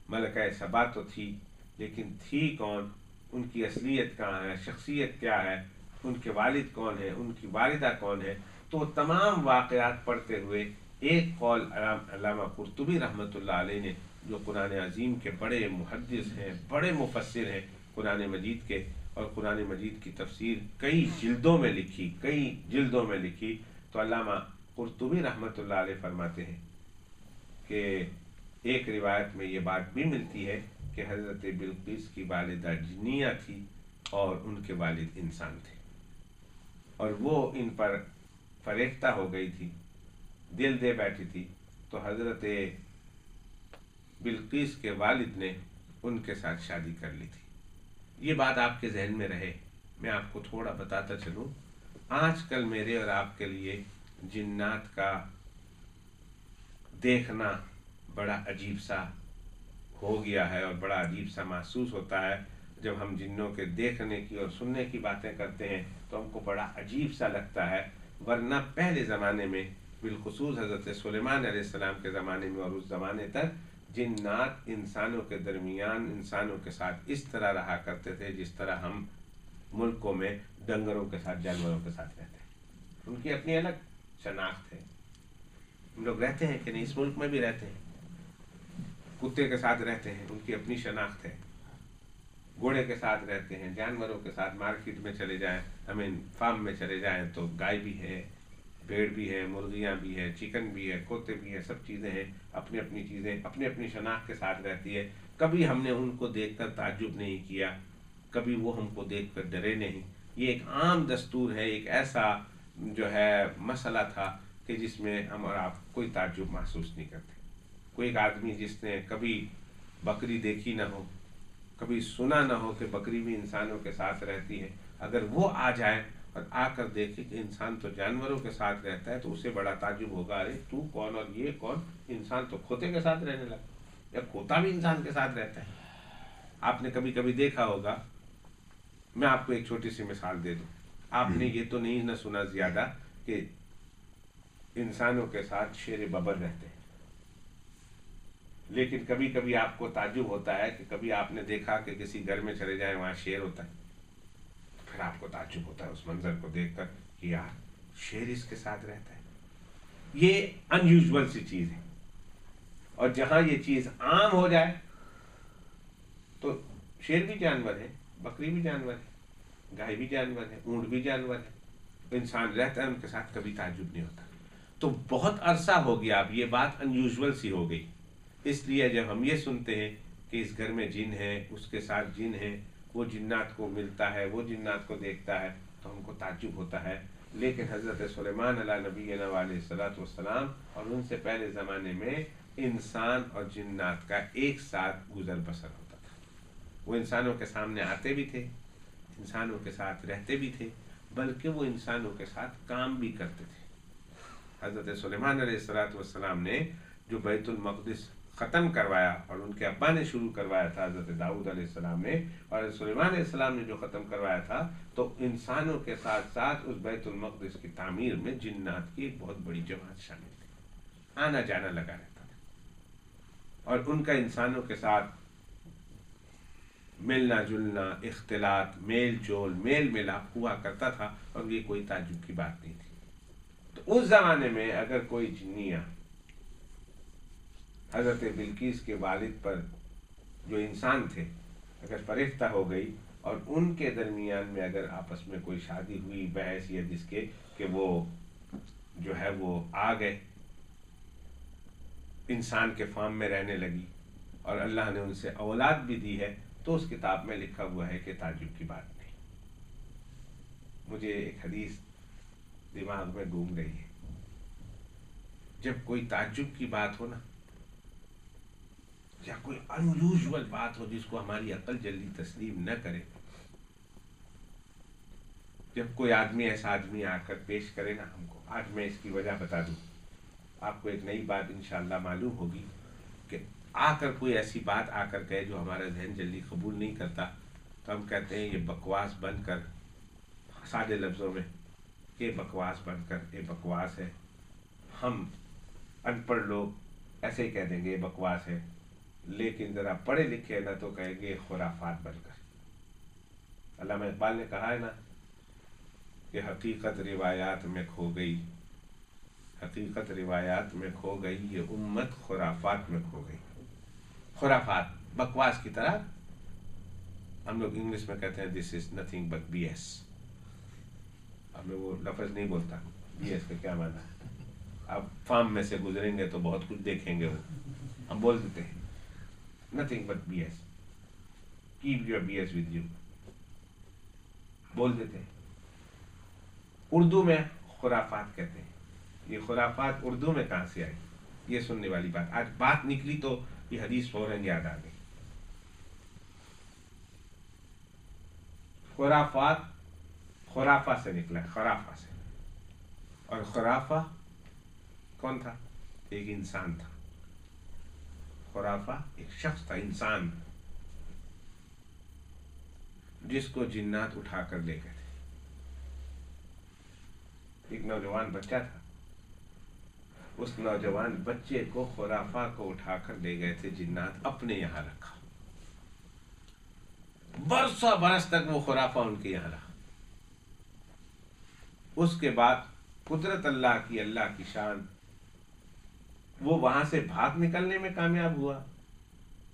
A: ملکہ سبا تو تھی، لیکن تھی کون، ان کی اصلیت کہاں ہے، شخصیت کیا ہے، ان کے والد کون ہیں، ان کی والدہ کون ہے. تو تمام واقعات پڑھتے ہوئے ایک قول علامہ قرطبی رحمۃ اللہ علیہ نے، جو قرآن عظیم کے بڑے محدث ہیں، بڑے مفسر ہیں قرآن مجید کے، اور قرآن مجید کی تفسیر کئی جلدوں میں لکھی. تو علامہ قرطبی رحمۃ اللہ علیہ فرماتے ہیں کہ ایک روایت میں یہ بات بھی ملتی ہے کہ حضرت بلقیس کی والدہ جنیہ تھی اور ان کے والد انسان تھے، اور وہ ان پر فریفتہ ہو گئی تھی، دل دے بیٹھی تھی. تو حضرت بلقیس کے والد نے ان کے ساتھ شادی کر لی تھی. یہ بات آپ کے ذہن میں رہے. میں آپ کو تھوڑا بتاتا چلوں. آج کل میرے اور آپ کے لیے جنات کا دیکھنا بڑا عجیب سا ہو گیا ہے اور بڑا عجیب سا محسوس ہوتا ہے. جب ہم جنوں کے دیکھنے کی اور سننے کی باتیں کرتے ہیں تو ہم کو بڑا عجیب سا لگتا ہے. ورنہ پہلے زمانے میں، بالخصوص حضرت سلیمان علیہ السلام کے زمانے میں اور اس زمانے تک، جنات انسانوں کے درمیان، انسانوں کے ساتھ اس طرح رہا کرتے تھے جس طرح ہم ملکوں میں ڈنگروں کے ساتھ، جانوروں کے ساتھ رہتے ہیں. ان کی اپنی الگ شناخت ہے. ہم لوگ رہتے ہیں کہ نہیں، اس ملک میں بھی رہتے ہیں، کتے کے ساتھ رہتے ہیں، ان کی اپنی شناخت ہے. گھوڑے کے ساتھ رہتے ہیں، جانوروں کے ساتھ. مارکیٹ میں چلے جائیں، فارم میں چلے جائیں تو گائے بھی ہے، بھیڑ بھی ہے، مرغیاں بھی ہے، چکن بھی ہے، کھوتے بھی ہے، سب چیزیں ہیں. اپنی اپنی چیزیں اپنی اپنی شناخت کے ساتھ رہتی ہے. کبھی ہم نے ان کو دیکھ کر تعجب نہیں کیا، کبھی وہ ہم کو دیکھ کر ڈرے نہیں. یہ ایک عام دستور ہے، ایک ایسا جو ہے مسئلہ تھا کہ جس میں ہم اور آپ کوئی تعجب محسوس نہیں کرتے. کوئی ایک آدمی جس نے کبھی بکری دیکھی نہ ہو، کبھی سنا نہ ہو کہ بکری بھی انسانوں کے ساتھ رہتی ہے، اگر وہ آ جائے اور آ کر دیکھے کہ انسان تو جانوروں کے ساتھ رہتا ہے تو اسے بڑا تعجب ہوگا. ارے تو کون اور یہ کون؟ انسان تو کھوتے کے ساتھ رہنے لگا، یا کھوتا بھی انسان کے ساتھ رہتا ہے. آپ نے کبھی کبھی دیکھا ہوگا. میں آپ کو ایک چھوٹی سی مثال دے دوں. آپ نے یہ تو نہیں نہ سنا زیادہ کہ انسانوں کے ساتھ شیر ببر رہتے ہیں، لیکن کبھی کبھی آپ کو تعجب ہوتا ہے کہ کبھی آپ نے دیکھا کہ کسی گھر میں چلے جائیں وہاں شیر ہوتا ہے. پھر آپ کو تعجب ہوتا ہے اس منظر کو دیکھ کر کہ یار شیر اس کے ساتھ رہتا ہے. یہ ان یوزول سی چیز ہے. اور جہاں یہ چیز عام ہو جائے تو شیر بھی جانور ہے، بکری بھی جانور ہے، گائے بھی جانور ہے، اونٹ بھی جانور ہے. انسان رہتا ہے ان کے ساتھ، کبھی تعجب نہیں ہوتا. تو بہت عرصہ ہو گیا اب یہ بات ان یوزول سی ہو گئی. اس لیے جب ہم یہ سنتے ہیں کہ اس گھر میں جن ہے، اس کے ساتھ جن ہے، وہ جنات کو ملتا ہے، وہ جنات کو دیکھتا ہے، تو ہم کو تعجب ہوتا ہے. لیکن حضرت سلیمان علیہ نبینا علیہ الصلوۃ والسلام اور ان سے پہلے زمانے میں انسان اور جنات کا ایک ساتھ گزر بسر ہوتا تھا. وہ انسانوں کے سامنے آتے بھی تھے، انسانوں کے ساتھ رہتے بھی تھے، بلکہ وہ انسانوں کے ساتھ کام بھی کرتے تھے. حضرت سلیمان علیہ الصلوۃ والسلام نے جو بیت المقدس ختم کروایا، اور ان کے ابا نے شروع کروایا تھا حضرت داؤد علیہ السلام نے، اور حضرت سلیمان علیہ السلام نے جو ختم کروایا تھا، تو انسانوں کے ساتھ ساتھ اس بیت المقدس کی تعمیر میں جنات کی ایک بہت بڑی جماعت شامل تھی. آنا جانا لگا رہتا تھا، اور ان کا انسانوں کے ساتھ ملنا جلنا، اختلاط، میل جول، میل ملاپ ہوا کرتا تھا، اور یہ کوئی تعجب کی بات نہیں تھی. تو اس زمانے میں اگر کوئی جنیہ حضرت بلقیس کے والد پر، جو انسان تھے، اگر فریفتہ ہو گئی، اور ان کے درمیان میں اگر آپس میں کوئی شادی ہوئی بحث یا جس کے کہ وہ جو ہے وہ آ گئے، انسان کے فارم میں رہنے لگی، اور اللہ نے ان سے اولاد بھی دی ہے، تو اس کتاب میں لکھا ہوا ہے کہ تعجب کی بات نہیں. مجھے ایک حدیث دماغ میں گھوم رہی ہے. جب کوئی تعجب کی بات ہو نا، یا کوئی ان یوزول بات ہو جس کو ہماری عقل جلدی تسلیم نہ کرے، جب کوئی آدمی ایسا آدمی آ کر پیش کرے نا ہم کو، آج میں اس کی وجہ بتا دوں، آپ کو ایک نئی بات انشاءاللہ معلوم ہوگی کہ آ کر کوئی ایسی بات آ کر کہے جو ہمارا ذہن جلدی قبول نہیں کرتا، تو ہم کہتے ہیں یہ بکواس بن کر، سادے لفظوں میں، یہ بکواس بن کر یہ بکواس ہے. ہم ان پڑھ لوگ ایسے ہی کہہ دیں گے یہ بکواس ہے، لیکن ذرا پڑھے لکھے نا تو کہیں گے خرافات بن کر. علامہ اقبال نے کہا ہے نا کہ حقیقت روایات میں کھو گئی، حقیقت روایات میں کھو گئی، یہ امت خرافات میں کھو گئی. خرافات بکواس کی طرح، ہم لوگ انگلش میں کہتے ہیں this is nothing but B S. اب میں وہ لفظ نہیں بولتا بی ایس کا کیا معنی ہے. آپ فارم میں سے گزریں گے تو بہت کچھ دیکھیں گے، وہ ہم بول دیتے ہیں nothing but B S, keep your B S with you, بول دیتے ہیں. اردو میں خرافات کہتے ہیں. یہ خرافات اردو میں کہاں سے آئی؟ یہ سننے والی بات. آج بات نکلی تو یہ حدیث فوراً یاد آ گئی. خرافات خرافہ سے نکلا ہے، خرافہ سے. اور خرافہ کون تھا؟ ایک انسان تھا. خرافہ ایک شخص تھا، انسان، جس کو جنات اٹھا کر لے گئے تھے. ایک نوجوان بچہ تھا، اس نوجوان بچے کو خرافہ کو اٹھا کر لے گئے تھے جنات، اپنے یہاں رکھا. برسوں برس تک وہ خرافہ ان کے یہاں رہا. اس کے بعد قدرت اللہ کی شان، وہ وہاں سے بھاگ نکلنے میں کامیاب ہوا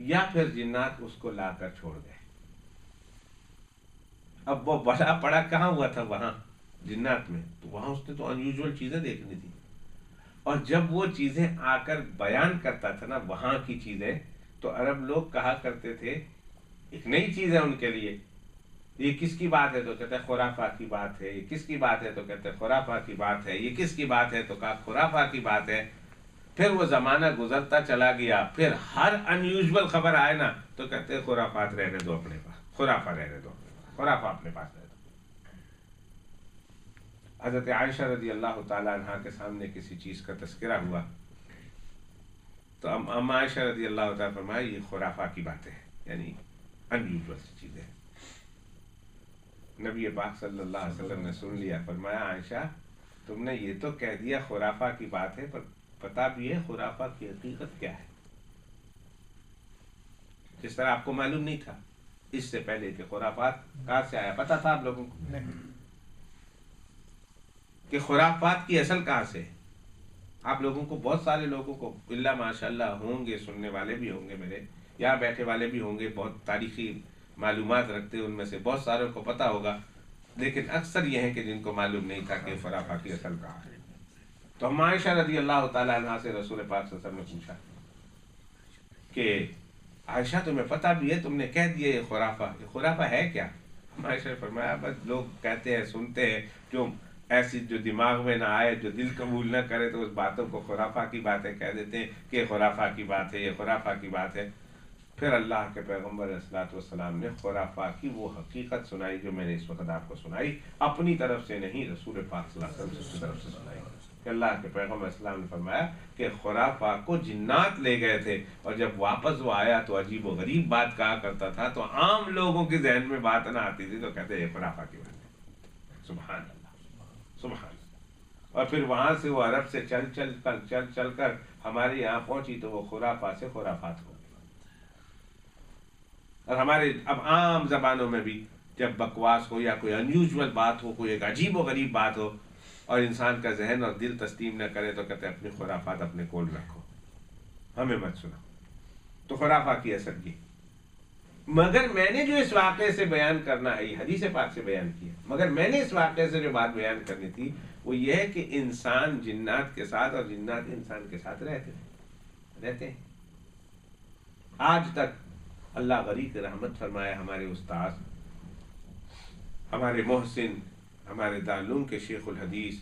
A: یا پھر جنات اس کو لا کر چھوڑ گئے. اب وہ بڑا پڑا کہاں ہوا تھا؟ وہاں جنات میں. تو وہاں اس نے تو انیوژول چیزیں دیکھنی تھی، اور جب وہ چیزیں آ کر بیان کرتا تھا نا وہاں کی چیزیں، تو عرب لوگ کہا کرتے تھے ایک نئی چیز ہے ان کے لیے، یہ کس کی بات ہے؟ تو کہتے ہیں خرافہ کی بات ہے. یہ کس کی بات ہے؟ تو کہتے ہیں خرافہ کی بات ہے. یہ کس کی بات ہے؟ تو کہا خرافہ کی بات ہے. پھر وہ زمانہ گزرتا چلا گیا، پھر ہر انیوژول خبر آئے نا تو کہتے ہیں خرافات رہنے دو اپنے پاس، خرافہ رہنے دو اپنے پاس، خرافہ اپنے پاس رہنے دو. حضرت عائشہ رضی اللہ تعالی عنہا کے سامنے کسی چیز کا تذکرہ ہوا تو ام عائشہ رضی اللہ تعالیٰ فرمایا یہ خرافہ کی باتیں ہیں، یعنی انیوژول سی چیزیں. نبی پاک صلی اللہ علیہ وسلم نے سن لیا، فرمایا عائشہ تم نے یہ تو کہہ دیا خرافہ کی بات ہے، پر پتا بھی ہے خرافہ کی حقیقت کیا ہے؟ جس طرح آپ کو معلوم نہیں تھا اس سے پہلے کہ خرافات کہاں سے آیا، پتا تھا آپ لوگوں کو کہ خرافات کی اصل کہاں سے ہے؟ آپ لوگوں کو، بہت سارے لوگوں کو، اللہ ماشاء اللہ ہوں گے، سننے والے بھی ہوں گے، میرے یہاں بیٹھے والے بھی ہوں گے، بہت تاریخی معلومات رکھتے ان میں سے بہت ساروں کو پتا ہوگا، لیکن اکثر یہ ہے کہ جن کو معلوم نہیں تھا کہ خرافہ کی اصل کہاں ہے. تو ہم عائشہ رضی اللہ تعالیٰ عنہ سے رسول پاک صلی اللہ علیہ وسلم نے پوچھا کہ عائشہ تمہیں پتہ بھی ہے، تم نے کہہ دیا یہ خرافہ ہے کیا؟ عائشہ نے فرمایا بس لوگ کہتے ہیں، سنتے ہیں، جو ایسی جو دماغ میں نہ آئے، جو دل قبول نہ کرے تو اس باتوں کو خرافہ کی باتیں کہہ دیتے ہیں کہ یہ خرافہ کی بات ہے، یہ خرافہ کی بات ہے. پھر اللہ کے پیغمبر علیہ الصلوۃ والسلام نے خرافہ کی وہ حقیقت سنائی جو میں نے اس وقت آپ کو سنائی، اپنی طرف سے نہیں، رسول پاک صلی اللہ علیہ وسلم کی طرف سے سنائی. کہ اللہ کے پیغمبر علیہ السلام نے فرمایا کہ خرافہ کو جنات لے گئے تھے، اور جب واپس وہ آیا تو عجیب و غریب بات کہا کرتا تھا، تو عام لوگوں کے ذہن میں بات نہ آتی تھی تو کہتے یہ خرافہ کی بات ہے. سبحان اللہ، سبحان اللہ. اور پھر وہاں سے وہ عرب سے چل کر ہمارے یہاں پہنچی تو وہ خرافہ سے خرافات ہو گئی. اور ہمارے اب عام زبانوں میں بھی جب بکواس ہو یا کوئی انیوژول بات ہو، کوئی ایک عجیب و غریب بات ہو، اور انسان کا ذہن اور دل تسلیم نہ کرے تو کہتے ہیں اپنی خرافات اپنے کول رکھو، ہمیں مت سنو. تو خرافہ کی اثر کی. مگر میں نے جو اس واقعے سے بیان کرنا ہے، یہ حدیث پاک سے بیان کیا، مگر میں نے اس واقعے سے جو بات بیان کرنی تھی وہ یہ ہے کہ انسان جنات کے ساتھ اور جنات انسان کے ساتھ رہتے ہیں. آج تک اللہ غریق رحمت فرمائے ہمارے استاذ، ہمارے محسن، ہمارے دارالعلوم کے شیخ الحدیث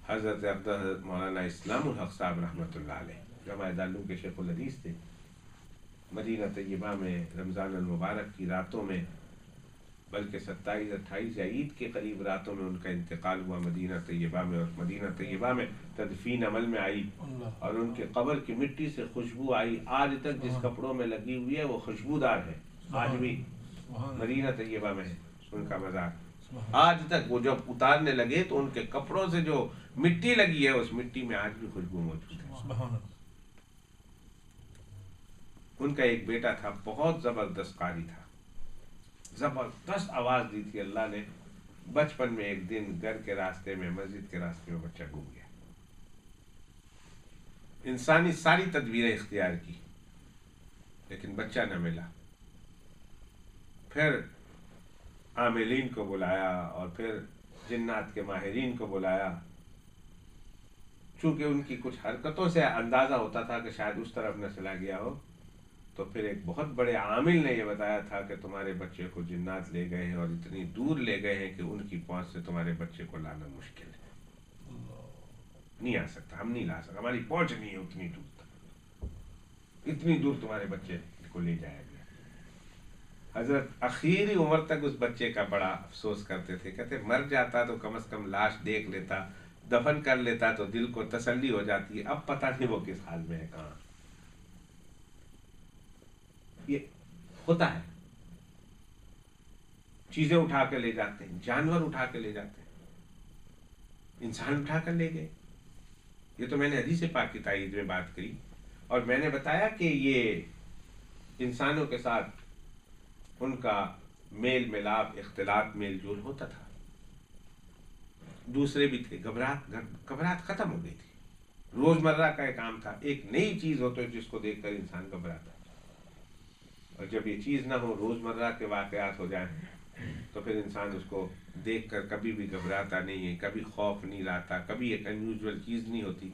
A: حضرت حضرت مولانا اسلام الحق صاحب رحمۃ اللہ علیہ، جو ہمارے دارالعلوم کے شیخ الحدیث تھے، مدینہ طیبہ میں رمضان المبارک کی راتوں میں بلکہ 27-28 یا عید کے قریب راتوں میں ان کا انتقال ہوا مدینہ طیبہ میں، اور مدینہ طیبہ میں تدفین عمل میں آئی، اور ان کے قبر کی مٹی سے خوشبو آئی، آج تک جس کپڑوں میں لگی ہوئی ہے وہ خوشبودار ہے، آج بھی مدینہ طیبہ میں ہے ان کا مزار، آج تک وہ جب اتارنے لگے تو ان کے کپڑوں سے جو مٹی لگی ہے اس مٹی میں آج بھی خوشبو موجود ہے۔ ان کا ایک بیٹا تھا، بہت زبردست قاری تھا، زبردست آواز دی تھی اللہ نے، بچپن میں ایک دن گھر کے راستے میں، مسجد کے راستے میں بچہ گم گیا، انسانی ساری تدبیریں اختیار کی لیکن بچہ نہ ملا، پھر عاملین کو بلایا اور پھر جنات کے ماہرین کو بلایا، چونکہ ان کی کچھ حرکتوں سے اندازہ ہوتا تھا کہ شاید اس طرف نہ چلا گیا ہو، تو پھر ایک بہت بڑے عامل نے یہ بتایا تھا کہ تمہارے بچے کو جنات لے گئے ہیں اور اتنی دور لے گئے ہیں کہ ان کی پہنچ سے تمہارے بچے کو لانا مشکل ہے، نہیں آ سکتا، ہم نہیں لا سکتے، ہماری پہنچ نہیں ہے اتنی دور تک، اتنی دور تمہارے بچے کو لے جایا گیا۔ حضرت آخری عمر تک اس بچے کا بڑا افسوس کرتے تھے، کہتے مر جاتا تو کم از کم لاش دیکھ لیتا، دفن کر لیتا تو دل کو تسلی ہو جاتی، اب پتہ نہیں وہ کس حال میں ہے، کہاں۔ یہ ہوتا ہے، چیزیں اٹھا کے لے جاتے ہیں، جانور اٹھا کے لے جاتے ہیں، انسان اٹھا کر لے گئے، یہ تو میں نے حدیث پاک کی تائید میں بات کری، اور میں نے بتایا کہ یہ انسانوں کے ساتھ ان کا میل ملاپ، اختلاط، میل جول ہوتا تھا، دوسرے بھی تھے، گھبراہٹ ختم ہو گئی تھی، روزمرہ کا ایک کام تھا، ایک نئی چیز ہوتی ہے جس کو دیکھ کر انسان گھبراتا ہے، اور جب یہ چیز نہ ہو، روزمرہ کے واقعات ہو جائیں تو پھر انسان اس کو دیکھ کر کبھی بھی گھبراتا نہیں ہے، کبھی خوف نہیں لاتا، کبھی ایک انیوزول چیز نہیں ہوتی۔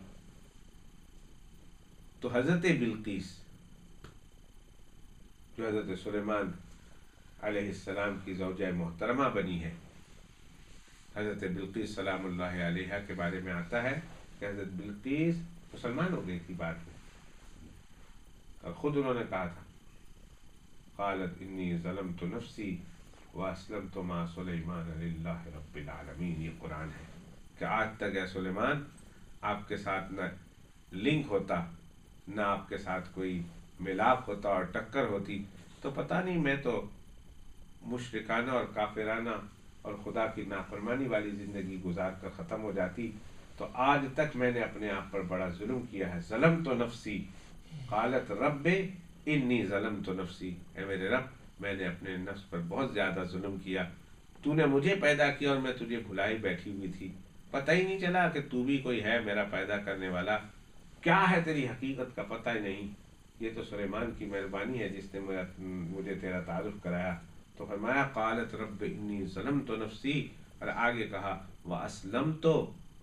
A: تو حضرت بلقیس جو حضرت سلیمان علیہ السلام کی زوجہ محترمہ بنی ہے، حضرت بلقیس سلام اللہ علیہا کے بارے میں آتا ہے کہ حضرت بلقیس مسلمان ہو گئی تھی بعد میں، اور خود انہوں نے کہا تھا قالت انی ظلمت نفسی واسلمت مع سلیمان للہ رب العالمین، یہ قرآن ہے کہ آج تک اے سلیمان آپ کے ساتھ نہ لنک ہوتا، نہ آپ کے ساتھ کوئی ملاپ ہوتا اور ٹکر ہوتی، تو پتہ نہیں میں تو مشرکانہ اور کافرانہ اور خدا کی نافرمانی والی زندگی گزار کر ختم ہو جاتی، تو آج تک میں نے اپنے آپ پر بڑا ظلم کیا ہے، ظلمت نفسی، قالت رب انی ظلمت نفسی، اے میرے رب میں نے اپنے نفس پر بہت زیادہ ظلم کیا، تو نے مجھے پیدا کیا اور میں تجھے بھلائی بیٹھی ہوئی تھی، پتہ ہی نہیں چلا کہ تو بھی کوئی ہے میرا پیدا کرنے والا، کیا ہے تیری حقیقت کا پتہ ہی نہیں، یہ تو سلیمان کی مہربانی ہے جس نے مجھے تیرا تعارف کرایا۔ تو فرمایا قالت رب انی ظلمت نفسی، اور آگے کہا واسلمت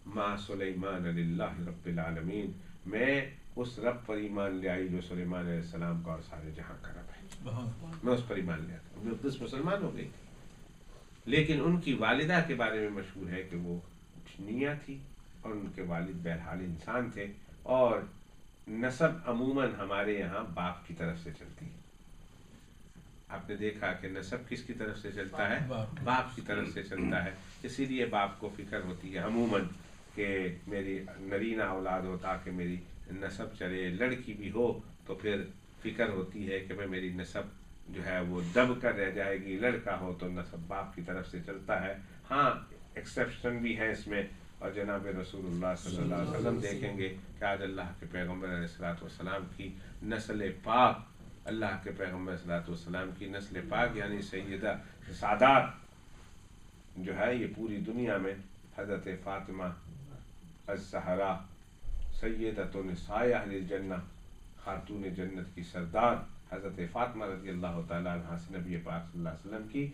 A: مع سلیمان للہ رب العالمین، میں اس رب پر ایمان لے آئی جو سلیمان علیہ السلام کا اور سارے جہاں کا رب ہے، میں اس پر ایمان لے آتا۔ بلقیس مسلمان ہو گئی تھی، لیکن ان کی والدہ کے بارے میں مشہور ہے کہ وہ چنیا تھی، اور ان کے والد بہرحال انسان تھے، اور نسب عموماً ہمارے یہاں باپ کی طرف سے چلتی ہے، آپ نے دیکھا کہ نسب کس کی طرف سے چلتا ہے؟ باپ کی طرف سے چلتا ہے، اسی لیے باپ کو فکر ہوتی ہے عموماً کہ میری نرینہ اولاد ہو تاکہ میری نسب چلے، لڑکی بھی ہو تو پھر فکر ہوتی ہے کہ میری نسب جو ہے وہ دب کر رہ جائے گی، لڑکا ہو تو نسب باپ کی طرف سے چلتا ہے، ہاں ایکسیپشن بھی ہے اس میں، اور جناب رسول اللہ صلی اللہ علیہ وسلم دیکھیں گے کہ آج اللہ کے پیغمبر علیہ الصلوۃ والسلام کی نسل پاک، اللہ کے پیغمبر صلی اللہ علیہ وسلم کی نسل پاک یعنی سیدہ سادات جو ہے یہ پوری دنیا میں حضرت فاطمہ الزہرا سیدۃ نساء اہل الجنہ، خاتون جنت کی سردار حضرت فاطمہ رضی اللہ تعالیٰ عنہ سے نبی پاک صلی اللہ علیہ وسلم کی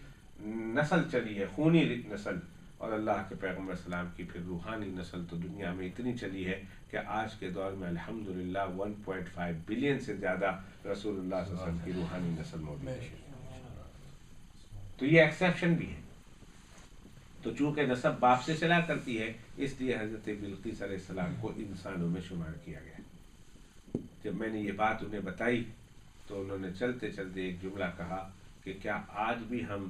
A: نسل چلی ہے، خونی نسل، اور اللہ کے پیغمبر السلام کی پھر روحانی نسل تو دنیا میں اتنی چلی ہے کہ آج کے دور میں الحمدللہ 1.5 بلین سے زیادہ رسول اللہ صلی اللہ علیہ وسلم کی روحانی نسل موجود ہے، تو یہ ایکسیپشن بھی ہے۔ تو چونکہ نسب باپ سے چلا کرتی ہے اس لیے حضرت بلقیس علیہ السلام کو انسانوں میں شمار کیا گیا۔ جب میں نے یہ بات انہیں بتائی تو انہوں نے چلتے چلتے ایک جملہ کہا کہ کیا آج بھی ہم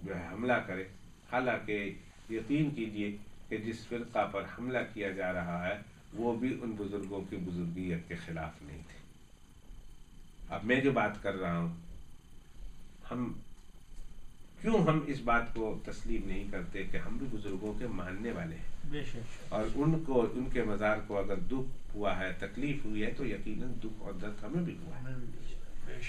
A: جو ہے حملہ کرے. حالانکہ یقین کیجئے کہ جس فرقہ پر حملہ کیا جا رہا ہے وہ بھی ان بزرگوں کی بزرگیت کے خلاف نہیں تھے. اب میں جو بات کر رہا ہوں، ہم اس بات کو تسلیم نہیں کرتے کہ ہم بھی بزرگوں کے ماننے والے ہیں، اور ان کے مزار کو اگر دکھ ہوا ہے، تکلیف ہوئی ہے، تو یقیناً دکھ اور درد ہمیں بھی ہوا ہے.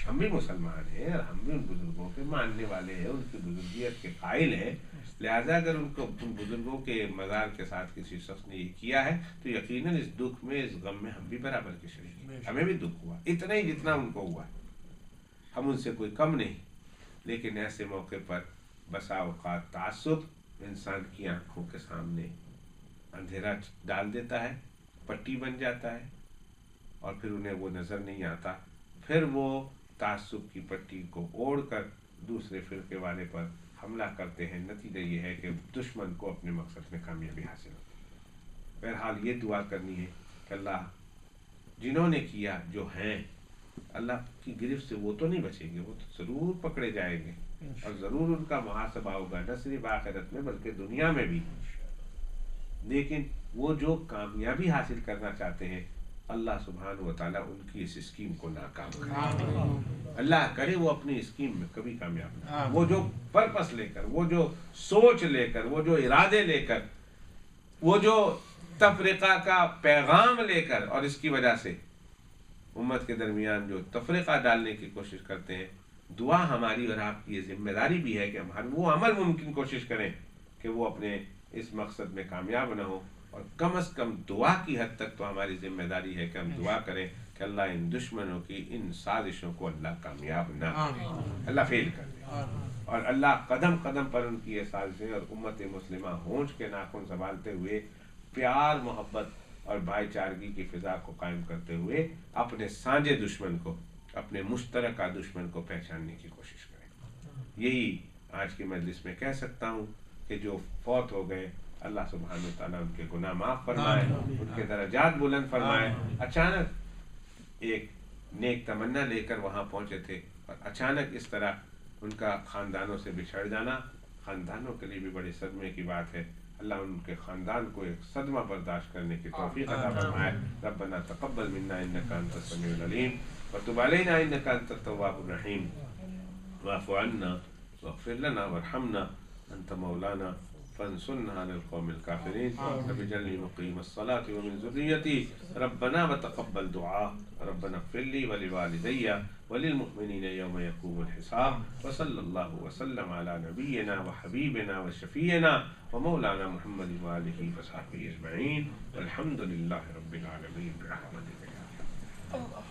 A: ہم بھی مسلمان ہیں اور ہم بھی ان بزرگوں کے ماننے والے ہیں، ان کی بزرگیت کے قائل ہیں. لہذا اگر ان بزرگوں کے مزار کے ساتھ کسی شخص نے یہ کیا ہے تو یقیناً اس دکھ میں، اس غم میں ہم بھی برابر کے شریک ہیں. ہمیں بھی دکھ ہوا اتنا ہی جتنا ان کو ہوا. ہم ان سے کوئی کم نہیں. لیکن ایسے موقع پر بسا اوقات تعصب انسان کی آنکھوں کے سامنے اندھیرا ڈال دیتا ہے، پٹی بن جاتا ہے، اور پھر انہیں وہ نظر نہیں آتا. پھر وہ تعصب کی پٹی کو اوڑھ کر دوسرے فرقے والے پر حملہ کرتے ہیں. نتیجہ یہ ہے کہ دشمن کو اپنے مقصد میں کامیابی حاصل ہو. بہرحال یہ دعا کرنی ہے کہ اللہ جنہوں نے کیا، جو ہیں، اللہ کی گرفت سے وہ تو نہیں بچیں گے، وہ تو ضرور پکڑے جائیں گے اور ضرور ان کا محاسبہ ہوگا، نہ صرف آخرت میں بلکہ دنیا میں بھی. لیکن وہ جو کامیابی حاصل کرنا چاہتے ہیں، اللہ سبحانہ و تعالیٰ ان کی اس اسکیم کو ناکام کرے. اللہ کرے وہ اپنی اسکیم میں کبھی کامیاب نہ. وہ جو پرپس لے کر، وہ جو سوچ لے کر، وہ جو ارادے لے کر، وہ جو تفرقہ کا پیغام لے کر، اور اس کی وجہ سے امت کے درمیان جو تفرقہ ڈالنے کی کوشش کرتے ہیں، دعا ہماری اور آپ کی یہ ذمہ داری بھی ہے کہ ہم ہر وہ عمل ممکن کوشش کریں کہ وہ اپنے اس مقصد میں کامیاب نہ ہو. اور کم از کم دعا کی حد تک تو ہماری ذمہ داری ہے کہ ہم دعا کریں کہ اللہ ان دشمنوں کی ان سازشوں کو اللہ کامیاب نہ کرے، اللہ فیل کر دے، اور اللہ قدم قدم پر ان کی یہ سازشیں اور امت مسلمہ ہونچ کے ناخن سنبھالتے ہوئے پیار، محبت اور بھائی چارگی کی فضا کو قائم کرتے ہوئے اپنے سانجے دشمن کو، اپنے مشترکہ دشمن کو پہچاننے کی کوشش کریں. یہی آج کی مجلس میں کہہ سکتا ہوں کہ جو فوت ہو گئے، اللہ سبحانہ وتعالیٰ ان کے گناہ معاف فرمائے، ان کے درجات بلند فرمائے. اچانک ایک نیک تمنا لے کر وہاں پہنچے تھے، اور اچانک اس طرح ان کا خاندانوں سے بچھڑ جانا خاندانوں کے لیے بھی بڑے صدمے کی بات ہے. اللہ ان کے خاندان کو ایک صدمہ برداشت کرنے کی توفیق عطا فرمائے. ربنا تقبل منا انک انت السمیع العلیم وتب علینا انک انت التواب الرحیم واعف عنا واغفر لنا وارحمنا انت مولانا فانصرنا على القوم الكافرين. رب اجعلني مقيم الصلاة ومن ذريتي ربنا وتقبل دعاء. ربنا اغفر لي ولوالدي وللمؤمنين يوم يقوم الحساب. وصلى الله وسلم على نبينا وحبيبنا وشفينا ومولانا محمد وآله وصحبه أجمعين والحمد لله رب العالمين برحمتك يا الله.